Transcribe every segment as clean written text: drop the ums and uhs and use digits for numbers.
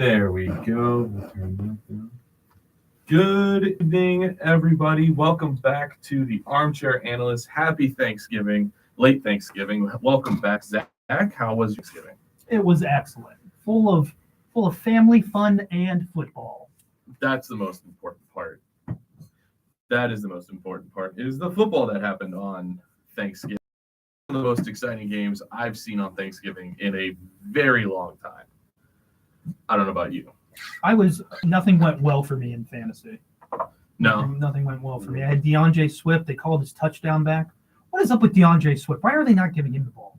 There we go. Good evening, everybody. Welcome back to the Armchair Analysts. Happy Thanksgiving, late Thanksgiving. Welcome back, Zach. How was Thanksgiving? It was excellent, full of family fun and football. That's the most important part. That is the most important part. It is the football that happened on Thanksgiving. One of the most exciting games I've seen on Thanksgiving in a very long time. I don't know about you. Nothing went well for me in fantasy. No. Nothing went well for me. I had DeAndre Swift. They called his touchdown back. What is up with DeAndre Swift? Why are they not giving him the ball?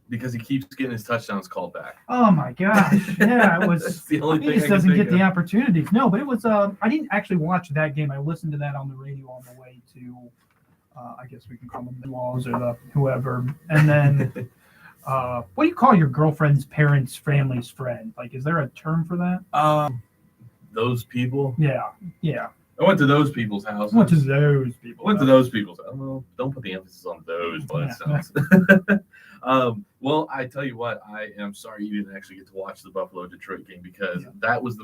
Because he keeps getting his touchdowns called back. Oh my gosh! Yeah, it was. That's the only thing he just doesn't get the opportunities. No, but it was. I didn't actually watch that game. I listened to that on the radio on the way to. I guess we can call them the in-laws or the whoever. And then, what do you call your girlfriend's parents' family's friend? Like, is there a term for that? Those people. Yeah. I went to those people's houses. Went to those people. Well, don't put the emphasis on those, but it sounds. Well, I tell you what, I am sorry you didn't actually get to watch the Buffalo-Detroit game because that was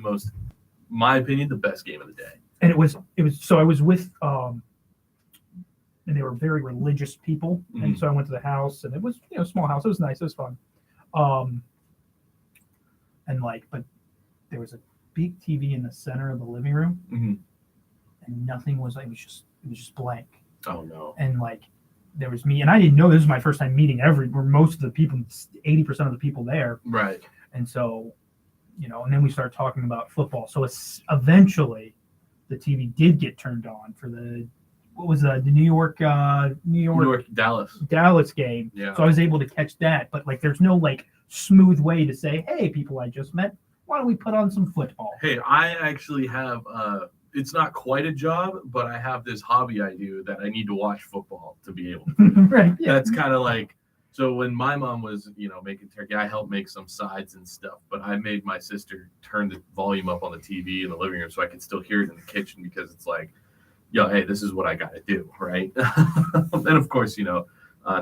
my opinion, the best game of the day. And it was. So I was with, and they were very religious people, and so I went to the house, and it was a small house. It was nice. It was fun. But there was a big TV in the center of the living room, and nothing was. It was just blank. Oh no! And there was me, and I didn't know this was my first time meeting most of the people, 80% of the people there. Right. And so, and then we started talking about football. So eventually, the TV did get turned on for the New York Dallas game. Yeah. So I was able to catch that, but there's no smooth way to say, hey, people I just met, why don't we put on some football? Hey, I actually have it's not quite a job, but I have this hobby I do that I need to watch football to be able to do. Right. Yeah. That's kind of so when my mom was, making turkey, I helped make some sides and stuff, but I made my sister turn the volume up on the TV in the living room so I could still hear it in the kitchen because it's hey, this is what I got to do, right? And of course,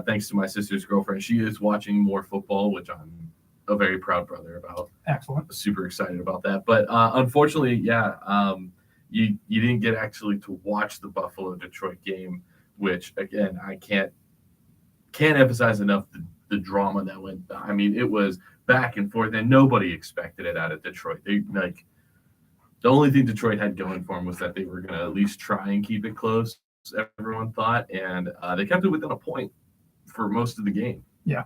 thanks to my sister's girlfriend, she is watching more football, which I'm a very proud brother about. Excellent. Super excited about that. But unfortunately, you didn't get actually to watch the Buffalo-Detroit game, which, again, I can't emphasize enough the drama that went. I mean, it was back and forth, and nobody expected it out of Detroit. The only thing Detroit had going for them was that they were going to at least try and keep it close, everyone thought, and they kept it within a point for most of the game. Yeah.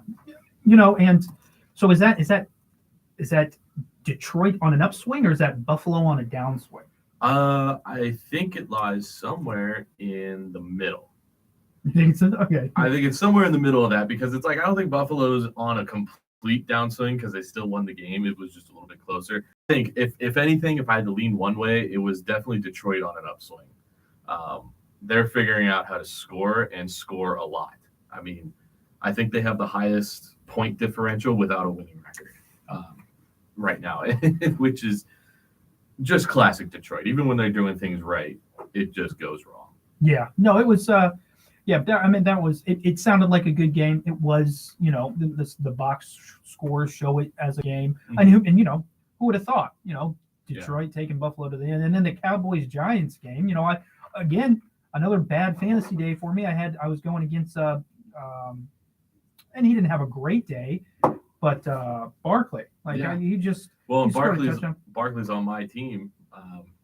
And so is that Detroit on an upswing or is that Buffalo on a downswing? I think it lies somewhere in the middle. You think it's okay? I think it's somewhere in the middle of that because it's I don't think Buffalo's on a complete downswing because they still won the game. It was just a little bit closer. I think if anything, if I had to lean one way, it was definitely Detroit on an upswing. They're figuring out how to score and score a lot. I mean, I think they have the highest point differential without a winning record right now, which is just classic Detroit. Even when they're doing things right, it just goes wrong. Yeah. No, it was. That was. It sounded like a good game. It was. The box scores show it as a game. Mm-hmm. And who would have thought? Detroit taking Buffalo to the end, and then the Cowboys-Giants game. Again, another bad fantasy day for me. I was going against and he didn't have a great day, but Barkley, Barkley's on my team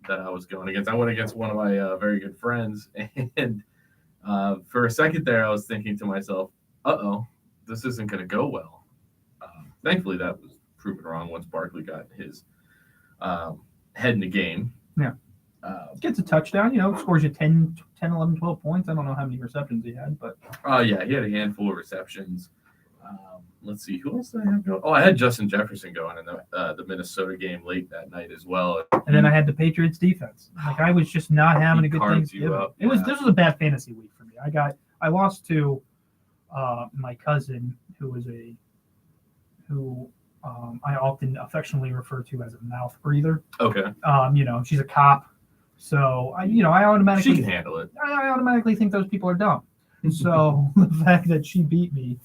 that I was going against. I went against one of my very good friends, and for a second there, I was thinking to myself, this isn't going to go well. Thankfully, that was proven wrong once Barkley got his head in the game. Yeah. Gets a touchdown, scores you 10, 11, 12 points. I don't know how many receptions he had, but. He had a handful of receptions. Let's see, who else did I have going? I had Justin Jefferson going in the Minnesota game late that night as well. And then I had the Patriots defense. I was just not having a good Thanksgiving. This was a bad fantasy week for me. I lost to my cousin who I often affectionately refer to as a mouth breather. Okay. She's a cop. So I automatically she can handle it. I automatically think those people are dumb. So the fact that she beat me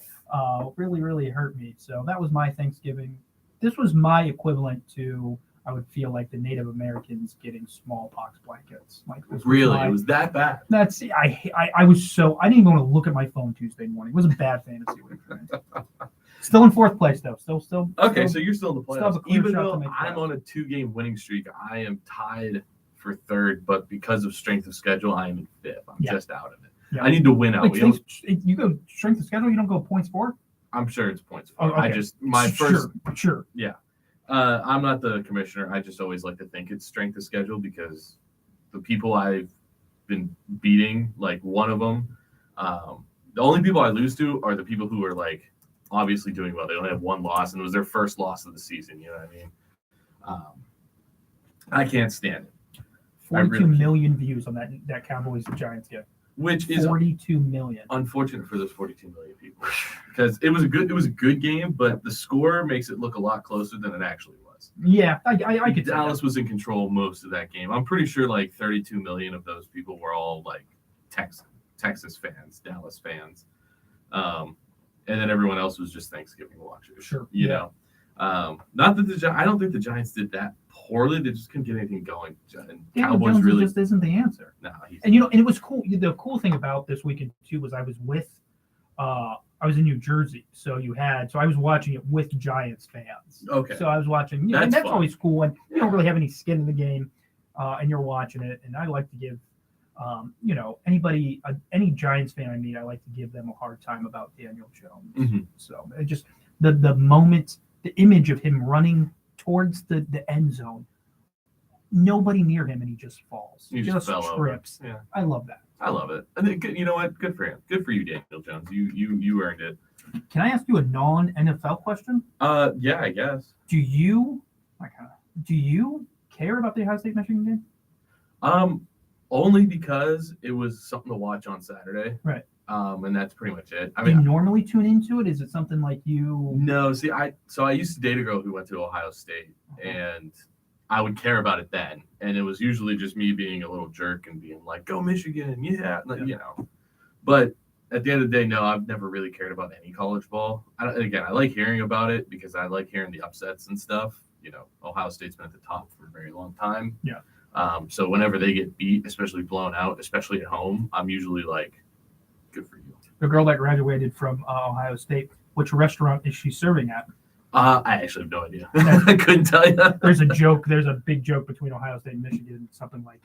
really, really hurt me. So that was my Thanksgiving. this was my equivalent to, I would feel like the Native Americans getting smallpox blankets. Like this Really, it was that bad. That's I was so I didn't even want to look at my phone Tuesday morning. It was a bad fantasy week for me. Still in fourth place though. Still. Okay, so you're still in the playoffs. Even shot to though make I'm playoffs. on a 2-game winning streak, I am tied for third, but because of strength of schedule, I am in fifth. I'm just out of it. Yeah. I need to win out. Wait, you go strength of schedule. You don't go points for. I'm sure it's points. Oh, okay. I just my first. Sure. Yeah. I'm not the commissioner. I just always like to think it's strength of schedule because the people I've been beating, like one of them, the only people I lose to are the people who are like obviously doing well. They only have one loss, and it was their first loss of the season. You know what I mean? I can't stand it. 42 million views on that Cowboys Giants game. Which is 42 million. Unfortunate for those 42 million people because it was a good game, but the score makes it look a lot closer than it actually was. Yeah, I could. Dallas was in control most of that game. I'm pretty sure like 32 million of those people were all like Texas fans, Dallas fans, and then everyone else was just Thanksgiving watchers. Sure, you know. Not that I don't think the Giants did that poorly. They just couldn't get anything going. And Cowboys Jones really just isn't the answer. No, and and it was cool. The cool thing about this weekend too was I was in New Jersey, so I was watching it with Giants fans. Okay. So I was watching, and that's always cool when you don't really have any skin in the game, and you're watching it. And I like to give, any Giants fan I meet, I like to give them a hard time about Daniel Jones. Mm-hmm. So it just the moment. The image of him running towards the end zone, nobody near him, and he just falls. He just trips. Yeah. I love that. I love it. I think you know what? Good for him. Good for you, Daniel Jones. You earned it. Can I ask you a non-NFL question? Yeah, I guess. Do you care about the Ohio State Michigan game? Only because it was something to watch on Saturday. Right. And that's pretty much it. I Do mean, you normally tune into it? Is it something like you? No, see, I used to date a girl who went to Ohio State, and I would care about it then, and it was usually just me being a little jerk and being like, "Go Michigan, yeah," you know. But at the end of the day, no, I've never really cared about any college ball. I like hearing about it because I like hearing the upsets and stuff. You know, Ohio State's been at the top for a very long time. Yeah. So whenever they get beat, especially blown out, especially at home, I'm usually like, good for you. The girl that graduated from Ohio State, which restaurant is she serving at? I actually have no idea. I couldn't tell you. There's a big joke between Ohio State and Michigan, something like,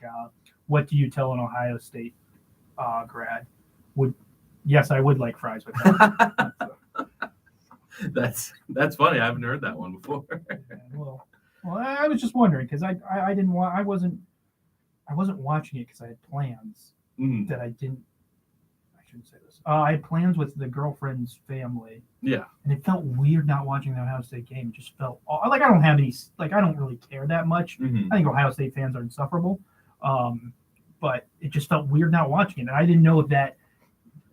what do you tell an Ohio State grad? Yes, I would like fries with that. That's funny. I haven't heard that one before. Well, I was just wondering because I wasn't watching it because I had plans that I didn't. I shouldn't say this. I had plans with the girlfriend's family. Yeah. And it felt weird not watching the Ohio State game. It just felt like I don't really care that much. Mm-hmm. I think Ohio State fans are insufferable. But it just felt weird not watching it. And I didn't know if that.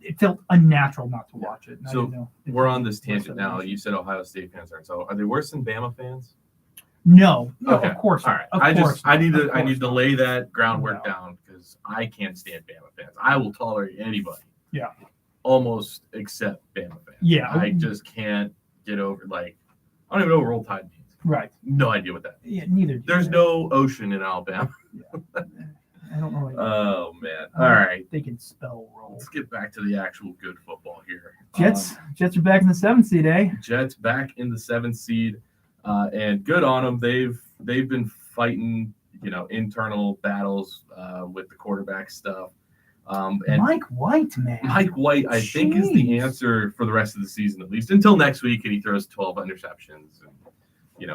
It felt unnatural not to watch it. So we're on this tangent now. You said Ohio State fans aren't. So are they worse than Bama fans? No, okay. Of course. All right. I need to lay that groundwork down because I can't stand Bama fans. I will tolerate anybody. Yeah. Almost except Bama fans. Yeah. I just can't get over I don't even know what Roll Tide means. Right. No idea what that means. Yeah, neither. There's no ocean in Alabama. Yeah. I don't know. Oh man! All right, they can spell roll. Let's get back to the actual good football here. Jets are back in the 7th seed, eh? Jets back in the 7th seed, and good on them. They've been fighting, internal battles with the quarterback stuff. And Mike White, man. Mike White, I think, is the answer for the rest of the season, at least until next week, and he throws 12 interceptions and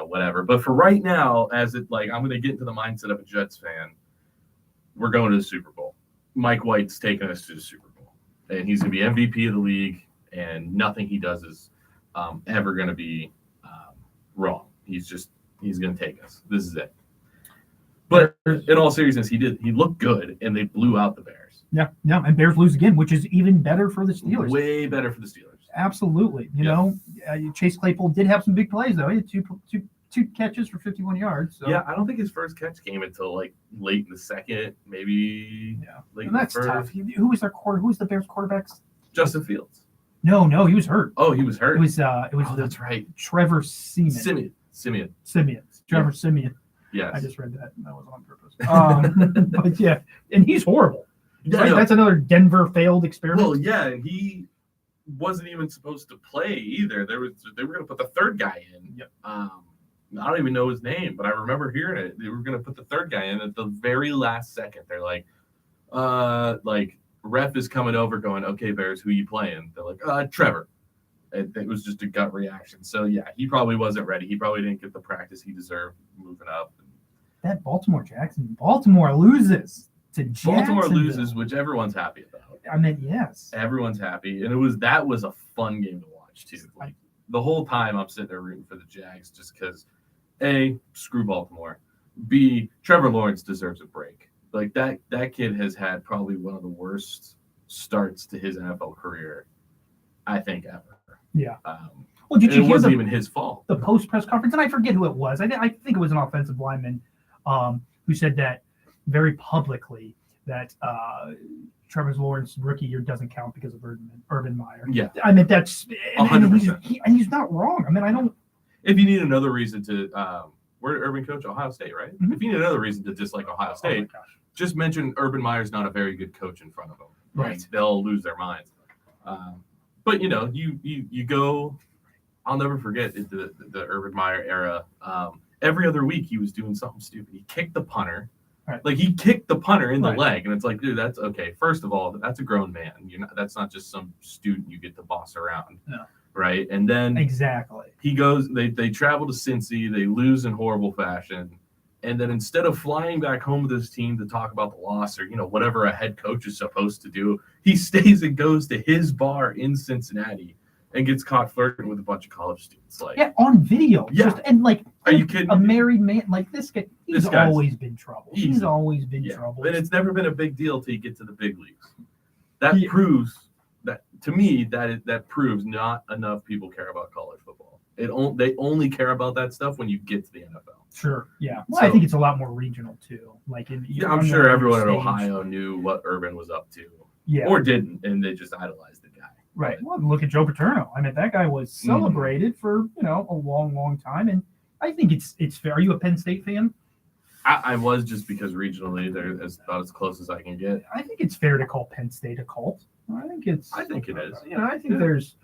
whatever. But for right now, I'm going to get into the mindset of a Jets fan. We're going to the Super Bowl. Mike White's taking us to the Super Bowl, and he's going to be MVP of the league, and nothing he does is ever going to be wrong. He's going to take us. This is it. But in all seriousness, he looked good, and they blew out the Bears. Yeah, and Bears lose again, which is even better for the Steelers. Way better for the Steelers. Absolutely. Chase Claypool did have some big plays, though. He had two catches for 51 yards. So. Yeah, I don't think his first catch came until late in the second, maybe. Yeah, late and that's in the tough. first. Who was the Bears quarterback? Justin Fields. No, he was hurt. Oh, he was hurt. It was that's right. Trevor Siemian. Simeon. Trevor Simeon. Yes. I just read that. That was on purpose. But yeah, and he's horrible. Yeah, Right? no. That's another Denver failed experiment. Well, yeah, and he wasn't even supposed to play either. They were going to put the third guy in. Yep. I don't even know his name, but I remember hearing it. They were going to put the third guy in at the very last second. They're like ref is coming over, going, "Okay, Bears, who you playing?" They're like, "Trevor." It was just a gut reaction. So yeah, he probably wasn't ready. He probably didn't get the practice he deserved moving up. That Baltimore loses to Jacksonville. Baltimore loses, which everyone's happy about. I mean, yes. Everyone's happy, and that was a fun game to watch too. Like the whole time, I'm sitting there rooting for the Jags just because, A, screw Baltimore, B, Trevor Lawrence deserves a break. Like that kid has had probably one of the worst starts to his NFL career, I think, ever. Yeah. Well, did you hear wasn't even his fault. The post press conference, and I forget who it was. I think it was an offensive lineman who said that very publicly that Trevor Lawrence's rookie year doesn't count because of Urban Meyer. Yeah. I mean, that's 100%. And he's not wrong. I mean, I don't. If you need another reason to, we're Urban coach Ohio State, right? Mm-hmm. If you need another reason to dislike Ohio State, just mention Urban Meyer's not a very good coach in front of them. Right. They'll lose their minds. But you go. I'll never forget the Urban Meyer era. Every other week he was doing something stupid. He kicked the punter. Right. Like he kicked the punter in the Right. leg, and it's like, dude, that's okay. First of all, that's a grown man. That's not just some student you get to boss around. No. Right. And then Exactly. he goes. They travel to Cincy. They lose in horrible fashion. And then instead of flying back home with his team to talk about the loss or whatever a head coach is supposed to do, he stays and goes to his bar in Cincinnati and gets caught flirting with a bunch of college students. Like, yeah, on video. Yeah. Are you kidding A me? married man like this guy. He's always been trouble. He's always been Yeah, trouble. but it's never been a big deal till you get to the big leagues. That Yeah. proves that to me that proves not enough people care about college football. They only care about that stuff when you get to the NFL. Sure. Yeah. Well, So- I think it's a lot more regional too. Like I'm sure everyone in Ohio knew what Urban was up to, Yeah. or didn't, and they just idolized the guy. Right. Well, look at Joe Paterno. I mean, that guy was celebrated for a long, long time, and I think it's fair. Are you a Penn State fan? I was just because regionally they're about as close as I can get. I think it's fair to call Penn State a cult. I think it is. I think I think there's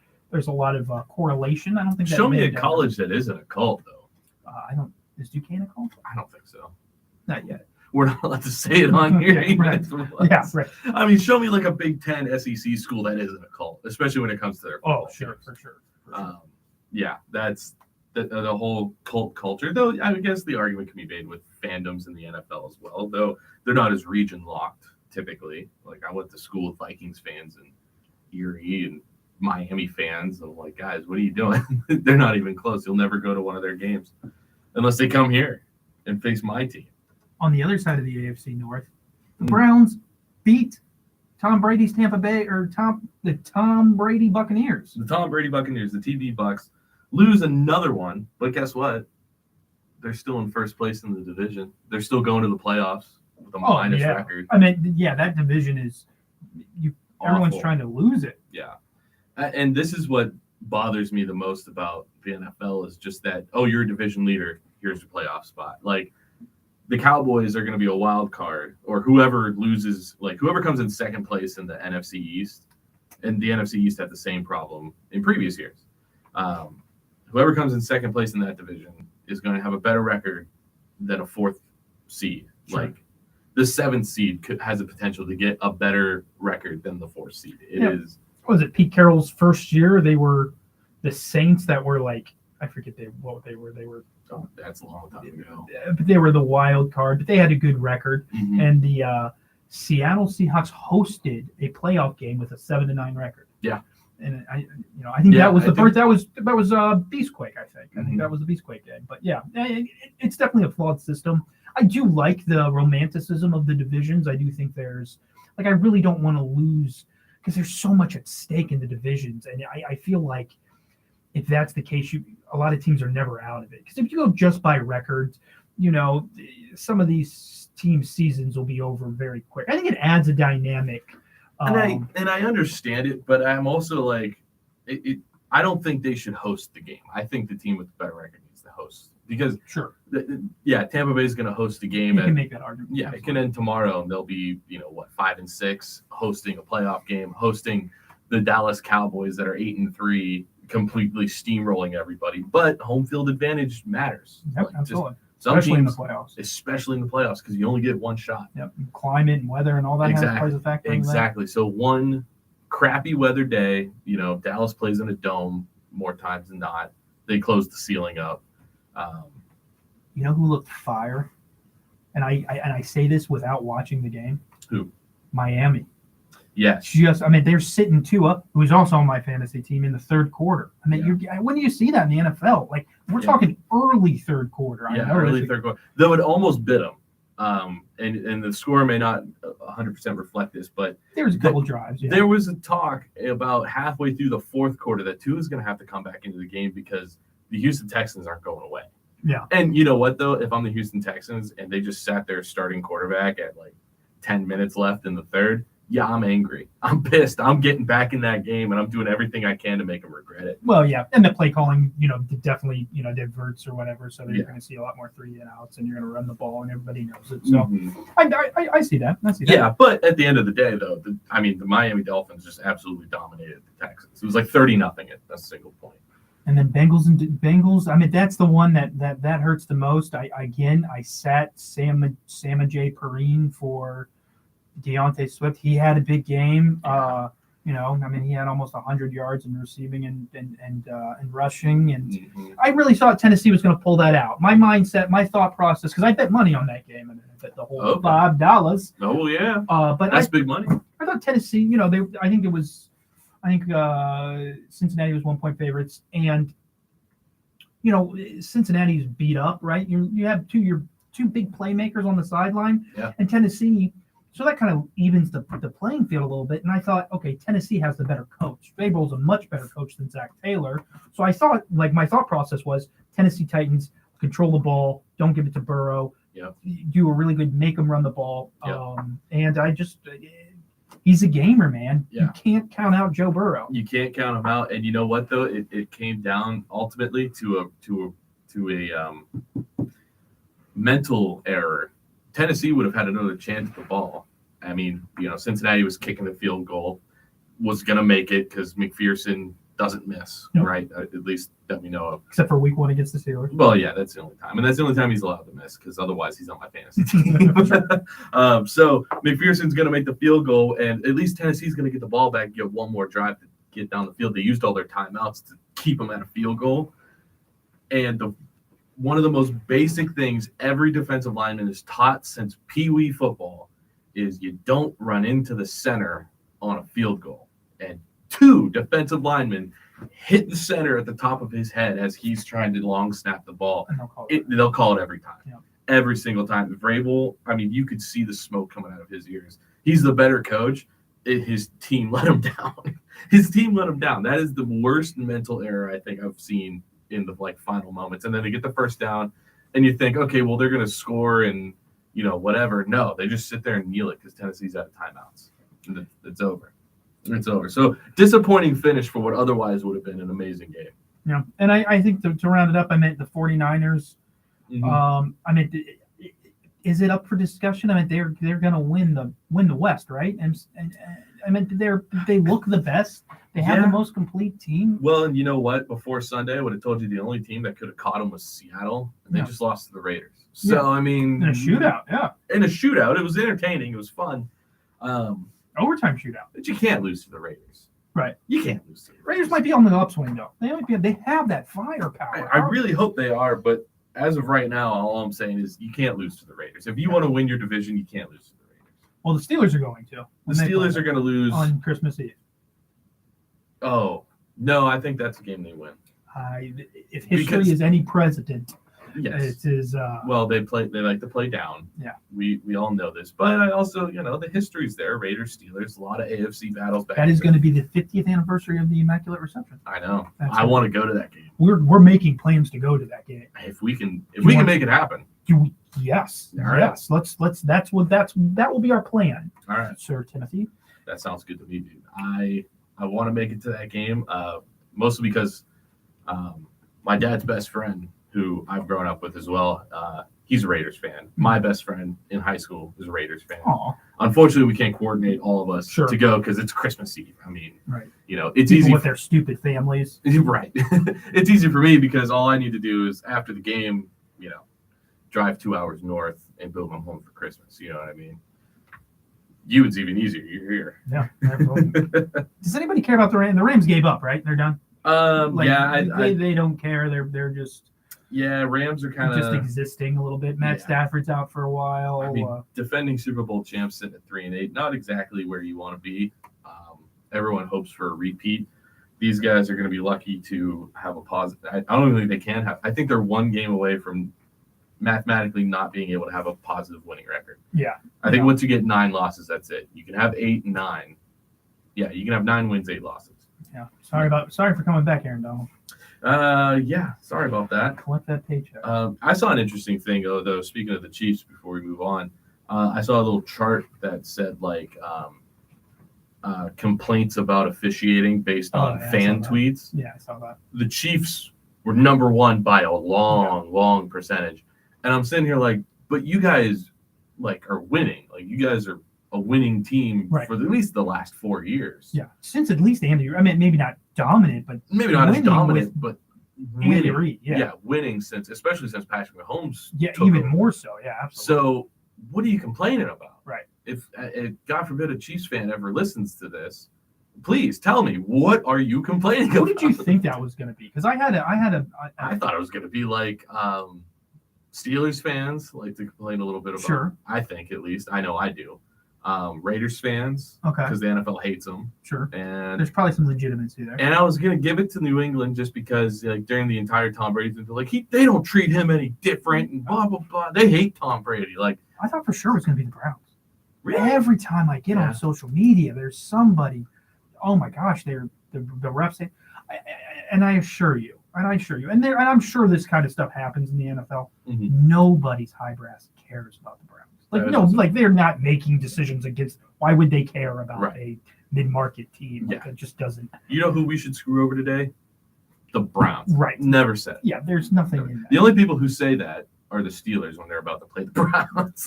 a lot of correlation. I don't think. Show me a college that isn't a cult, though. I don't. Is Duquesne a cult? I don't think so. Not yet. We're not allowed to say it on here. Yeah, right. Yeah, right. I mean, show me like a Big Ten SEC school that isn't a cult, especially when it comes to their football Sure, teams. for sure. Yeah, that's the whole cult culture. Though I guess the argument can be made with fandoms in the NFL as well, though they're not as region locked typically. Like I went to school with Vikings fans and Erie and Miami fans. I'm like, guys, what are you doing? They're not even close. You'll never go to one of their games unless they come here and face my team. On the other side of the AFC North, the Browns beat Tom Brady's Tampa Bay the Tom Brady Buccaneers. The Tom Brady Buccaneers, the TB Bucks, lose another one, but guess what? They're still in first place in the division. They're still going to the playoffs with a minus record. I mean, yeah, that division is everyone's Awful. trying to lose it. Yeah. And this is what bothers me the most about the NFL is just that, you're a division leader. Here's your playoff spot. Like, the Cowboys are going to be a wild card, or whoever loses, like whoever comes in second place in the NFC East, and the NFC East had the same problem in previous years. Whoever comes in second place in that division is going to have a better record than a fourth seed. Sure. Like the seventh seed has a potential to get a better record than the fourth seed. It is. What was it Pete Carroll's first year? They were the Saints that were like, I forget what they were. They were. Oh, that's a long time ago. But they were the wild card, but they had a good record. Mhm. And the Seattle Seahawks hosted a playoff game with a 7-9 record. Yeah. And I think that was the first. That was Beastquake. I think Mhm. that was the Beastquake game. But yeah, it's definitely a flawed system. I do like the romanticism of the divisions. I do think I really don't want to lose because there's so much at stake in the divisions, and I feel like if that's the case, a lot of teams are never out of it. Because if you go just by records, some of these teams' seasons will be over very quick. I think it adds a dynamic. And I understand it, but I'm also like, I don't think they should host the game. I think the team with the better record needs to host because Sure. Tampa Bay is going to host a game. You can make that argument. Yeah, it can end tomorrow, and they'll be 5-6, hosting a playoff game, hosting the Dallas Cowboys that are 8-3, completely steamrolling everybody. But home field advantage matters. Yep, absolutely. Especially in the playoffs. Especially in the playoffs, because you only get one shot. Yep, climate and weather and all that plays a factor. Exactly. So one crappy weather day, Dallas plays in a dome more times than not. They close the ceiling up. You know who looked fire? And I say this without watching the game. Who? Miami. Yes. They're sitting 2-up. Who's also on my fantasy team in the third quarter. When do you see that in the NFL? Like we're talking early third quarter. Early third quarter. Though it almost bit them. And the score may not 100% reflect this, but there was a couple drives. Yeah. There was a talk about halfway through the fourth quarter that Tua is going to have to come back into the game because the Houston Texans aren't going away. Yeah. And you know what, though? If I'm the Houston Texans and they just sat their starting quarterback at like 10 minutes left in the third, yeah, I'm angry. I'm pissed. I'm getting back in that game, and I'm doing everything I can to make them regret it. Well, yeah, and the play calling, definitely, diverts or whatever, so that you're going to see a lot more 3-and-outs, and you're going to run the ball, and everybody knows it. So I see that. Yeah, but at the end of the day, though, the Miami Dolphins just absolutely dominated the Texans. It was like 30-0 at a single point. And then Bengals. That's the one that hurts the most. I sat Sama J. Perine for DeAndre Swift. He had a big game. He had almost 100 yards in receiving and rushing. And I really thought Tennessee was going to pull that out. My mindset, my thought process, because I bet money on that game, and I bet the whole $5. Oh yeah. But that's big money. I thought Tennessee. I think Cincinnati was 1-point favorites, and Cincinnati's beat up, right? You have your two big playmakers on the sideline, and Tennessee. So that kind of evens the playing field a little bit. And I thought, okay, Tennessee has the better coach. Vrabel's a much better coach than Zach Taylor. So I thought, my thought process was Tennessee Titans control the ball, don't give it to Burrow. Yep. Do a really good, make them run the ball. Yep. And I just, he's a gamer, man. Yeah. You can't count out Joe Burrow. You can't count him out. And you know what, though? It came down ultimately to a mental error. Tennessee would have had another chance at the ball. Cincinnati was kicking the field goal, was going to make it because McPherson doesn't miss, right? At least that we know of. Except for week 1 against the Steelers. Well, yeah, that's the only time. And that's the only time he's allowed to miss because otherwise he's on my fantasy team. So McPherson's going to make the field goal, and at least Tennessee's going to get the ball back, get one more drive to get down the field. They used all their timeouts to keep them at a field goal. And one of the most basic things every defensive lineman is taught since Pee Wee football is you don't run into the center on a field goal. And 2 defensive linemen hit the center at the top of his head as he's trying to long snap the ball. And they'll call it every time. Yeah. Every single time. Vrabel, you could see the smoke coming out of his ears. He's the better coach. His team let him down. His team let him down. That is the worst mental error I think I've seen in the final moments. And then they get the first down and you think, okay, well, they're going to score and, whatever. No, they just sit there and kneel it because Tennessee's out of timeouts. And it's over. It's over. So disappointing finish for what otherwise would have been an amazing game. Yeah. And I think to round it up, I meant the 49ers. Mm-hmm. Is it up for discussion? They're going to win the West, right? And they look the best. They have the most complete team. Well, and you know what? Before Sunday, I would have told you the only team that could have caught them was Seattle. And they just lost to the Raiders. So, in a shootout, In a shootout. It was entertaining. It was fun. Overtime shootout. But you can't lose to the Raiders. Right. You can't lose to the Raiders might be on the upswing, though. They have that firepower. I really hope they are, but as of right now, all I'm saying is you can't lose to the Raiders. If you want to win your division, you can't lose to the Raiders. Well, the Steelers are going to. The Steelers are going to lose on Christmas Eve. Oh, no, I think that's a game they win. If history is any precedent, yes, it is. Well, they like to play down. Yeah, we all know this, but I also, the history's there. Raiders, Steelers, a lot of AFC battles back. That is going to be the 50th anniversary of the Immaculate Reception. I know. I want to go to that game. We're making plans to go to that game. If we can make it happen. Yes. All right. Yes. That will be our plan. All right, Sir Timothy. That sounds good to me, dude. I want to make it to that game, mostly because my dad's best friend, who I've grown up with as well. He's a Raiders fan. My best friend in high school is a Raiders fan. Aw. Unfortunately, we can't coordinate all of us Sure. to go because it's Christmas Eve. I mean, Right. It's People easy with their stupid families. Right. It's easy for me because all I need to do is after the game, drive 2 hours north and go home for Christmas. You know what I mean? You, it's even easier. You're here. Yeah. Absolutely. Does anybody care about the Rams? The Rams gave up, right? They're done. They don't care. They're just Rams are kind just of existing a little bit. Matt Stafford's out for a while. I mean, defending Super Bowl champs sitting at 3-8, not exactly where you want to be. Everyone hopes for a repeat. These guys are going to be lucky to have a positive. I don't even think they can have. I think they're one game away from mathematically not being able to have a positive winning record. Yeah. I think once you get 9 losses, that's it. You can have 8 and 9. Yeah, you can have 9 wins, 8 losses. Yeah. Sorry for coming back, Aaron Donald. Sorry about that. Collect that paycheck. I saw an interesting thing though. Speaking of the Chiefs, before we move on, I saw a little chart that said complaints about officiating based on fan tweets. Yeah, I saw that. The Chiefs were number 1 by a long percentage, and I'm sitting here like, but you guys are winning. Like you guys are a winning team for at least the last 4 years. Yeah, since at least Andy. I mean, maybe not dominant, but maybe not as dominant, but Andy Reid. Yeah, winning especially since Patrick Mahomes. Yeah, even more so. Yeah, absolutely. So what are you complaining about? Right. If God forbid a Chiefs fan ever listens to this, please tell me, what are you complaining about? What did you think that was going to be? Because I thought it was going to be like Steelers fans like to complain a little bit about. Sure. I think at least I know I do. Raiders fans, okay, because the NFL hates them. Sure. And there's probably some legitimacy there. And I was gonna give it to New England just because during the entire Tom Brady thing, they're like they don't treat him any different and blah blah blah. They hate Tom Brady. Like I thought for sure it was gonna be the Browns. Really? Every time I get on social media, there's somebody. Oh my gosh, they're the reps. And I assure you, and I'm sure this kind of stuff happens in the NFL. Mm-hmm. Nobody's high brass cares about the Browns. They're not making decisions against. Why would they care about a mid-market team? It just doesn't. You know who we should screw over today? The Browns. Right. Never said. Yeah, there's nothing in that. The only people who say that are the Steelers when they're about to play the Browns.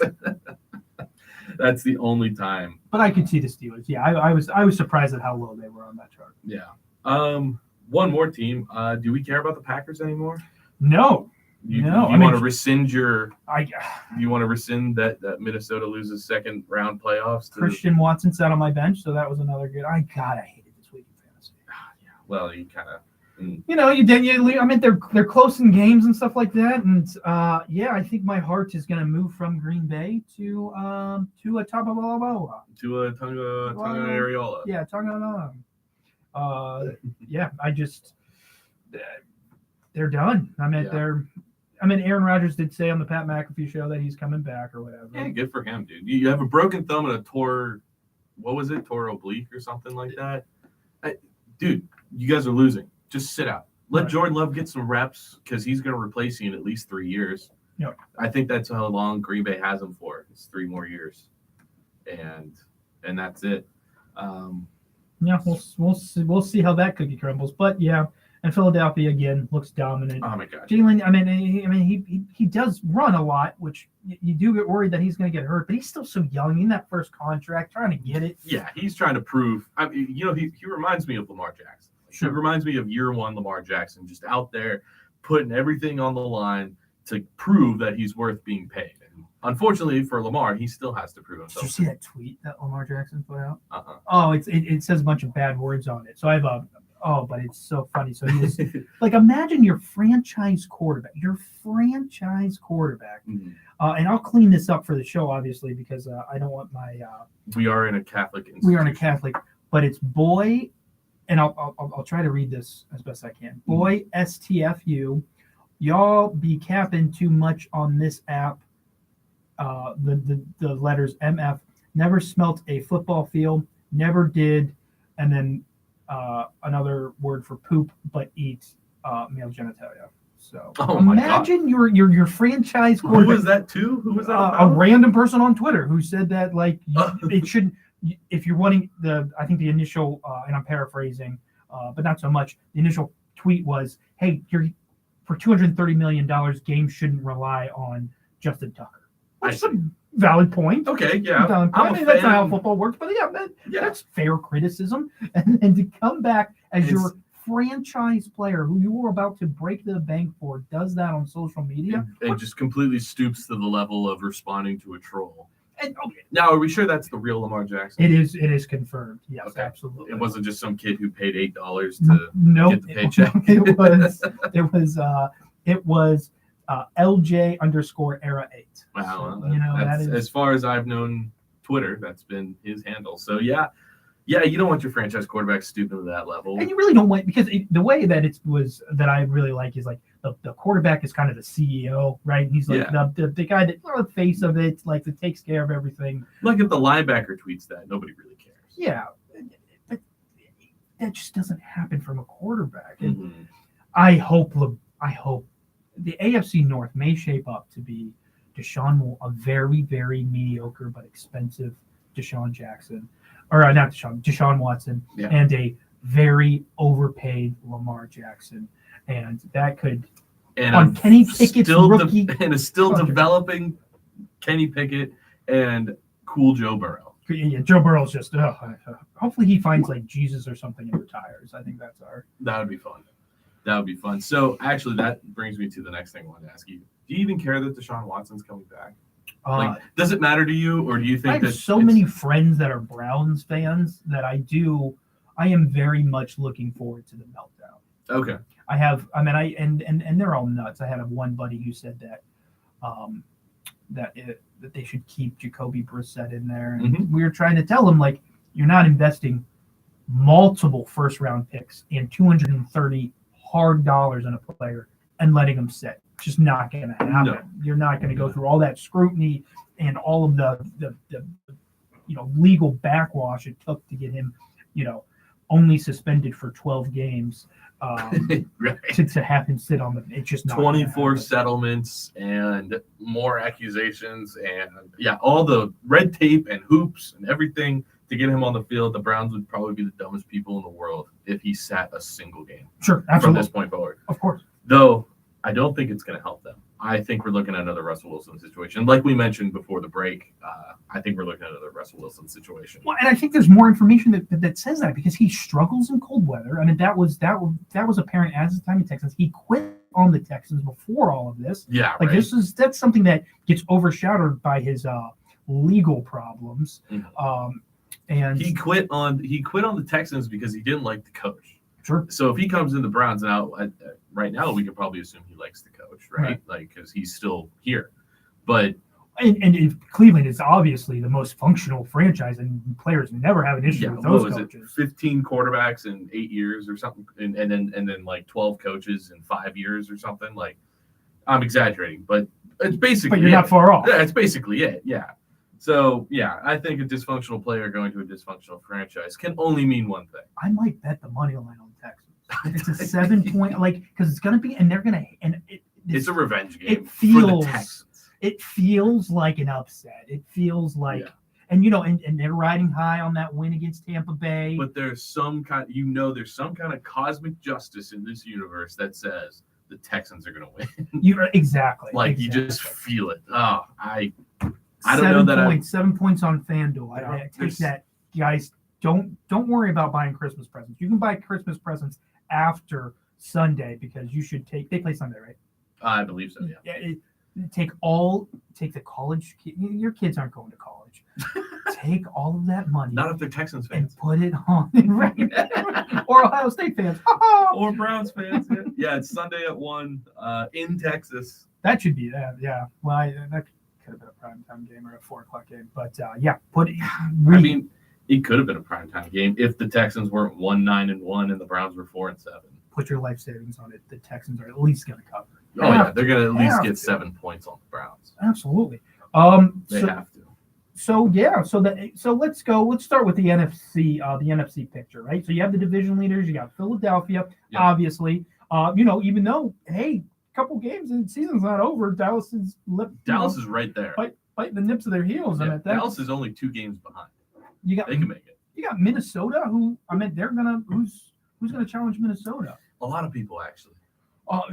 That's the only time. But I could see the Steelers. Yeah, I was surprised at how low they were on that chart. Yeah. One more team. Do we care about the Packers anymore? No. You want to rescind your? You want to rescind that Minnesota loses second round playoffs? Christian Watson sat on my bench, so that was another good. I hated this week in fantasy. Yeah. Well, you kind of. I mean, they're close in games and stuff like that, and I think my heart is going to move from Green Bay to a Tagovailoa. To a Tonga Areola. Yeah, Tonga. I just they're done. Aaron Rodgers did say on the Pat McAfee show that he's coming back or whatever. Yeah, good for him, dude. You have a broken thumb and a tore oblique or something like that. Dude, you guys are losing. Just sit out. Let Jordan Love get some reps because he's going to replace you in at least 3 years. Yep. I think that's how long Green Bay has him for. It's 3 more years, and that's it. We'll see how that cookie crumbles. But and Philadelphia again looks dominant. Oh my God, Jalen. He does run a lot, which you do get worried that he's going to get hurt. But he's still so young in that first contract, trying to get it. Yeah, he's trying to prove. He reminds me of Lamar Jackson. Sure. He reminds me of year 1 Lamar Jackson, just out there putting everything on the line to prove that he's worth being paid. And unfortunately for Lamar, he still has to prove himself. Did you see that tweet that Lamar Jackson put out? Uh-huh. Oh, it says a bunch of bad words on it. So I have but it's so funny. So he was imagine your franchise quarterback. Mm-hmm. And I'll clean this up for the show, obviously, because I don't want my. We are in a Catholic institution. We are in a Catholic, but it's boy, and I'll try to read this as best I can. Boy, STFU, y'all be capping too much on this app. The letters MF, never smelt a football field, never did, and then another word for poop, but eat male genitalia. So imagine your franchise quarterback. Who was that too? Who was that? A random person on Twitter who said that it should. If you're wanting I think the initial, and I'm paraphrasing, but not so much. The initial tweet was, "Hey, your for $230 million, games shouldn't rely on Justin Tucker. I Which is a valid point. Okay, yeah. Valid point. I mean, that's not how football works, but that's fair criticism. And to come back as your franchise player who you were about to break the bank for does that on social media and just completely stoops to the level of responding to a troll. And, okay, now, are we sure that's the real Lamar Jackson? It is confirmed. Yes, okay. Absolutely. It wasn't just some kid who paid $8 to get the paycheck. It was LJ_era8. Wow, so, that is, as far as I've known Twitter, that's been his handle. So yeah, you don't want your franchise quarterback stooping to that level, and you really don't want, because the way that it was that I really like is like the quarterback is kind of the CEO, right? He's like the guy that the face of it, like that takes care of everything. Like if the linebacker tweets that, nobody really cares. Yeah, but that just doesn't happen from a quarterback. And I hope the AFC North may shape up to be a very, very mediocre but expensive Deshaun Watson, and a very overpaid Lamar Jackson, and that could Kenny Pickett's rookie and is still developing Kenny Pickett and cool Joe Burrow. Yeah, Joe Burrow's just hopefully he finds like Jesus or something and retires. I think that would be fun. That would be fun. So actually, that brings me to the next thing I wanted to ask you. Do you even care that Deshaun Watson's coming back? Does it matter to you, or do you think I have so many friends that are Browns fans that I am very much looking forward to the meltdown. Okay. And they're all nuts. I had one buddy who said that they should keep Jacoby Brissett in there, and we were trying to tell him, like, you're not investing multiple first-round picks and $230 hard dollars in a player and letting him sit. Just not going to happen. No. You're not going to go through all that scrutiny and all of the legal backwash it took to get him, only suspended for 12 games right. to have him sit on the. It's just not 24 settlements and more accusations and all the red tape and hoops and everything to get him on the field. The Browns would probably be the dumbest people in the world if he sat a single game. Sure, absolutely. From this point forward, of course. Though I don't think it's going to help them. I think we're looking at another Russell Wilson situation. Like we mentioned before the break, I think we're looking at another Russell Wilson situation. Well, and I think there's more information that says that, because he struggles in cold weather. I mean, that was apparent as the time in Texans. He quit on the Texans before all of this. Yeah, like right. That's something that gets overshadowed by his legal problems. And he quit on the Texans because he didn't like the coach. Sure. So if he comes in the Browns now, right now we can probably assume he likes the coach, right? Like, because he's still here. But and Cleveland is obviously the most functional franchise, and players never have an issue with those coaches. 15 quarterbacks in 8 years or something, and then like 12 coaches in 5 years or something. Like, I'm exaggerating, but it's basically. But you're not far off. Yeah, it's basically it. Yeah. So, I think a dysfunctional player going to a dysfunctional franchise can only mean one thing. I might bet the money line on Texans. It's a 7-point, because it's going to be, and they're going to, it's a revenge game for the Texans. It feels like an upset. It feels like, and they're riding high on that win against Tampa Bay. But there's some kind of cosmic justice in this universe that says the Texans are going to win. Exactly. You just feel it. Oh, I don't know 7 points on FanDuel. I take that, guys. Don't worry about buying Christmas presents. You can buy Christmas presents after Sunday, because you should they play Sunday, right? I believe so. Yeah. Take the college. Your kids aren't going to college. Take all of that money. Not if they're Texans fans. And put it on, right? Or Ohio State fans. Or Browns fans. Yeah, it's Sunday at 1 in Texas. That should be that. Yeah. Well, that could have been a primetime game or a 4:00 game, but it could have been a primetime game if the Texans weren't 1-9-1 and the Browns were 4-7. Put your life savings on it. The Texans are at least going to cover. They're going to at least get 7 points on the Browns. Absolutely. They have to. So let's go. Let's start with the NFC picture, right? So you have the division leaders. You got Philadelphia, obviously. Even though, hey, couple games and the season's not over, Dallas is right there, fighting the nips of their heels. Yeah, Dallas is only 2 games behind. They can make it. You got Minnesota, who's gonna challenge Minnesota? A lot of people, actually.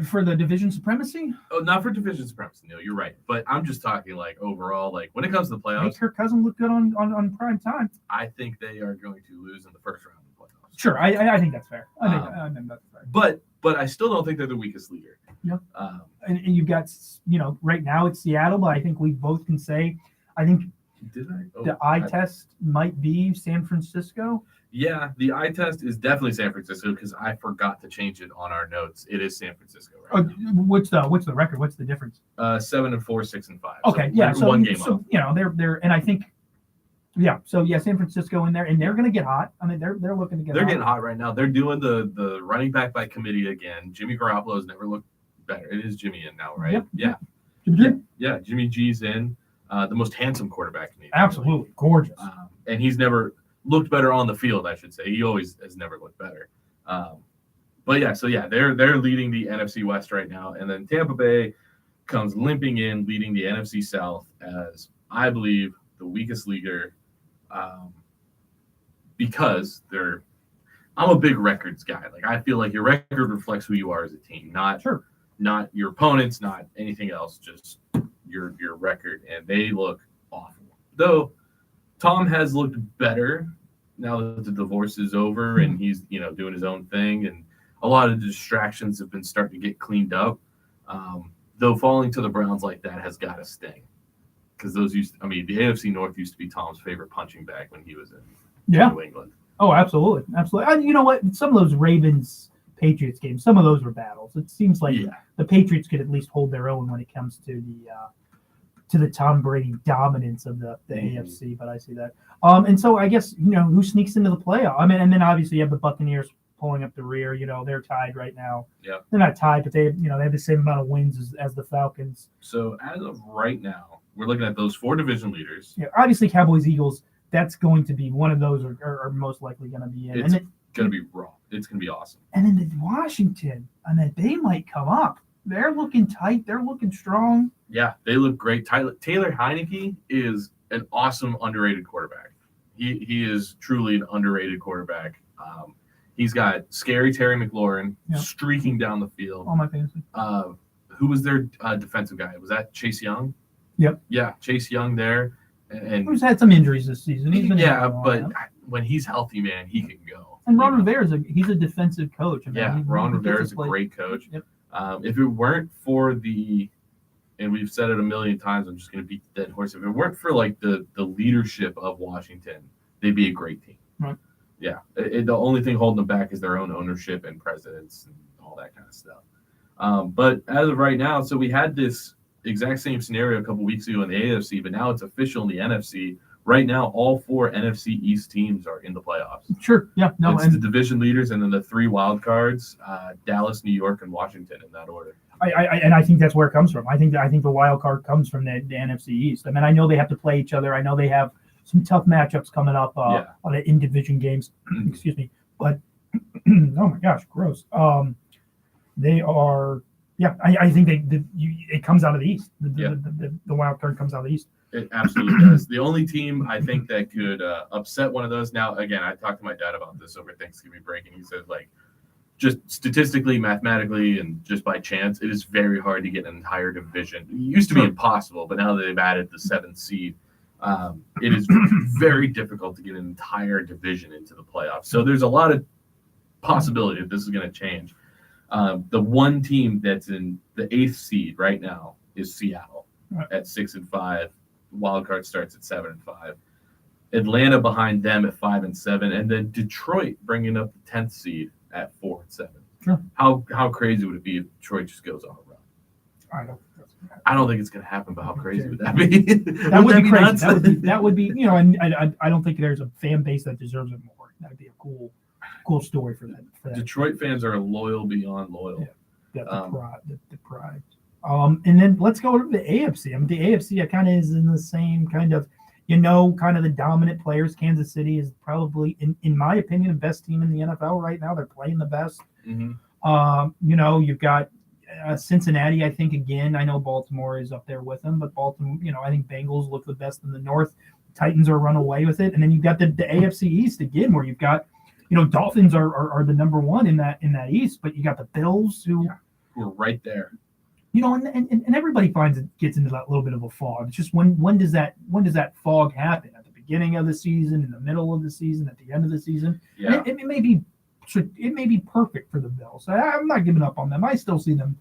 For the division supremacy? Oh, not for division supremacy. No, you're right. But I'm just talking like overall, like when it comes to the Make playoffs, Kirk Cousins look good on prime time. I think they are going to lose in the first round of the playoffs. Sure, I think that's fair. I think that's fair. But I still don't think they're the weakest leader. Yep. And you've got, right now it's Seattle, but I think we both can say, I think the eye test might be San Francisco. Yeah, the eye test is definitely San Francisco because I forgot to change it on our notes. It is San Francisco right now. What's the record? What's the difference? 7-4, 6-5. Okay, so one game up. They're and I think San Francisco in there, and they're going to get hot. I mean, they're looking to get. They're getting hot right now. They're doing the running back by committee again. Jimmy Garoppolo has never looked better. It is Jimmy in now, right? Yep. Yeah. Jimmy G's in. The most handsome quarterback in the league. Absolutely gorgeous. And he's never looked better on the field, I should say. He always has never looked better. They're leading the NFC West right now, and then Tampa Bay comes limping in, leading the NFC South as I believe the weakest leader, because I'm a big records guy. Like I feel like your record reflects who you are as a team, not your opponents, not anything else, just your record, and they look awful. Though Tom has looked better now that the divorce is over and he's doing his own thing, and a lot of the distractions have been starting to get cleaned up. Though falling to the Browns like that has got to sting, because the AFC North used to be Tom's favorite punching bag when he was in New England. Oh, absolutely. And you know what? Some of those Ravens-Patriots games, some of those were battles. It seems like the Patriots could at least hold their own when it comes to the Tom Brady dominance of the AFC, but I see that. And so I guess, who sneaks into the playoff? I mean, and then obviously you have the Buccaneers pulling up the rear. They're tied right now. Yeah. They're not tied, but they have the same amount of wins as the Falcons. So as of right now, we're looking at those 4 division leaders. Yeah, obviously Cowboys, Eagles, that's going to be one of those are most likely going to be in. It's going to be raw. It's going to be awesome. And then the Washington, they might come up. They're looking tight. They're looking strong. Yeah, they look great. Taylor Heineke is an awesome underrated quarterback. He is truly an underrated quarterback. He's got scary Terry McLaurin streaking down the field. Oh, my fantasy. Who was their defensive guy? Was that Chase Young? Yep. Yeah, Chase Young there. And he's had some injuries this season. He's been but when he's healthy, man, he can go. And Ron Rivera he's a defensive coach. Ron Rivera is a great coach. Yep. If it weren't for and we've said it a million times, I'm just going to beat the dead horse. If it weren't for like the leadership of Washington, they'd be a great team. Right. Yeah. The only thing holding them back is their own ownership and presidents and all that kind of stuff. But as of right now, so we had this exact same scenario a couple weeks ago in the AFC, but now it's official in the NFC. Right now, all 4 NFC East teams are in the playoffs. Sure. Yeah. No. It's the division leaders and then the 3 wild cards: Dallas, New York, and Washington in that order. I think that's where it comes from. I think the wild card comes from the NFC East. I mean, I know they have to play each other. I know they have some tough matchups coming up on the in division games. Excuse me, but oh my gosh, gross. They are. Yeah, I think it comes out of the East. The wild card comes out of the East. It absolutely does. The only team I think that could upset one of those. Now, again, I talked to my dad about this over Thanksgiving break, and he said, like, just statistically, mathematically, and just by chance, it is very hard to get an entire division. It used to be impossible, but now that they've added the 7th seed, it is very difficult to get an entire division into the playoffs. So there's a lot of possibility that this is going to change. The one team that's in the 8th seed right now is Seattle at 6-5. Wild card starts at 7-5. Atlanta behind them at 5-7, and then Detroit bringing up the 10th seed at 4-7. Sure. How crazy would it be if Detroit just goes on a run? I don't think it's going to happen, but how crazy would that be? That would be crazy. That would be and I don't think there's a fan base that deserves it more. That would be a cool story for that. Detroit fans are loyal beyond loyal. Yeah, the pride. And then let's go to the AFC. I mean, the AFC kind of is in the same kind of, kind of the dominant players. Kansas City is probably, in my opinion, the best team in the NFL right now. They're playing the best. Mm-hmm. You've got Cincinnati, I think, again. I know Baltimore is up there with them, but Baltimore, I think Bengals look the best in the North. Titans are run away with it. And then you've got the AFC East again, where you've got, Dolphins are the number 1 in that East, but you got the Bills who who are right there. And everybody gets into that little bit of a fog. It's just when does that fog happen? At the beginning of the season, in the middle of the season, at the end of the season? Yeah. And it may be perfect for the Bills. I'm not giving up on them. I still see them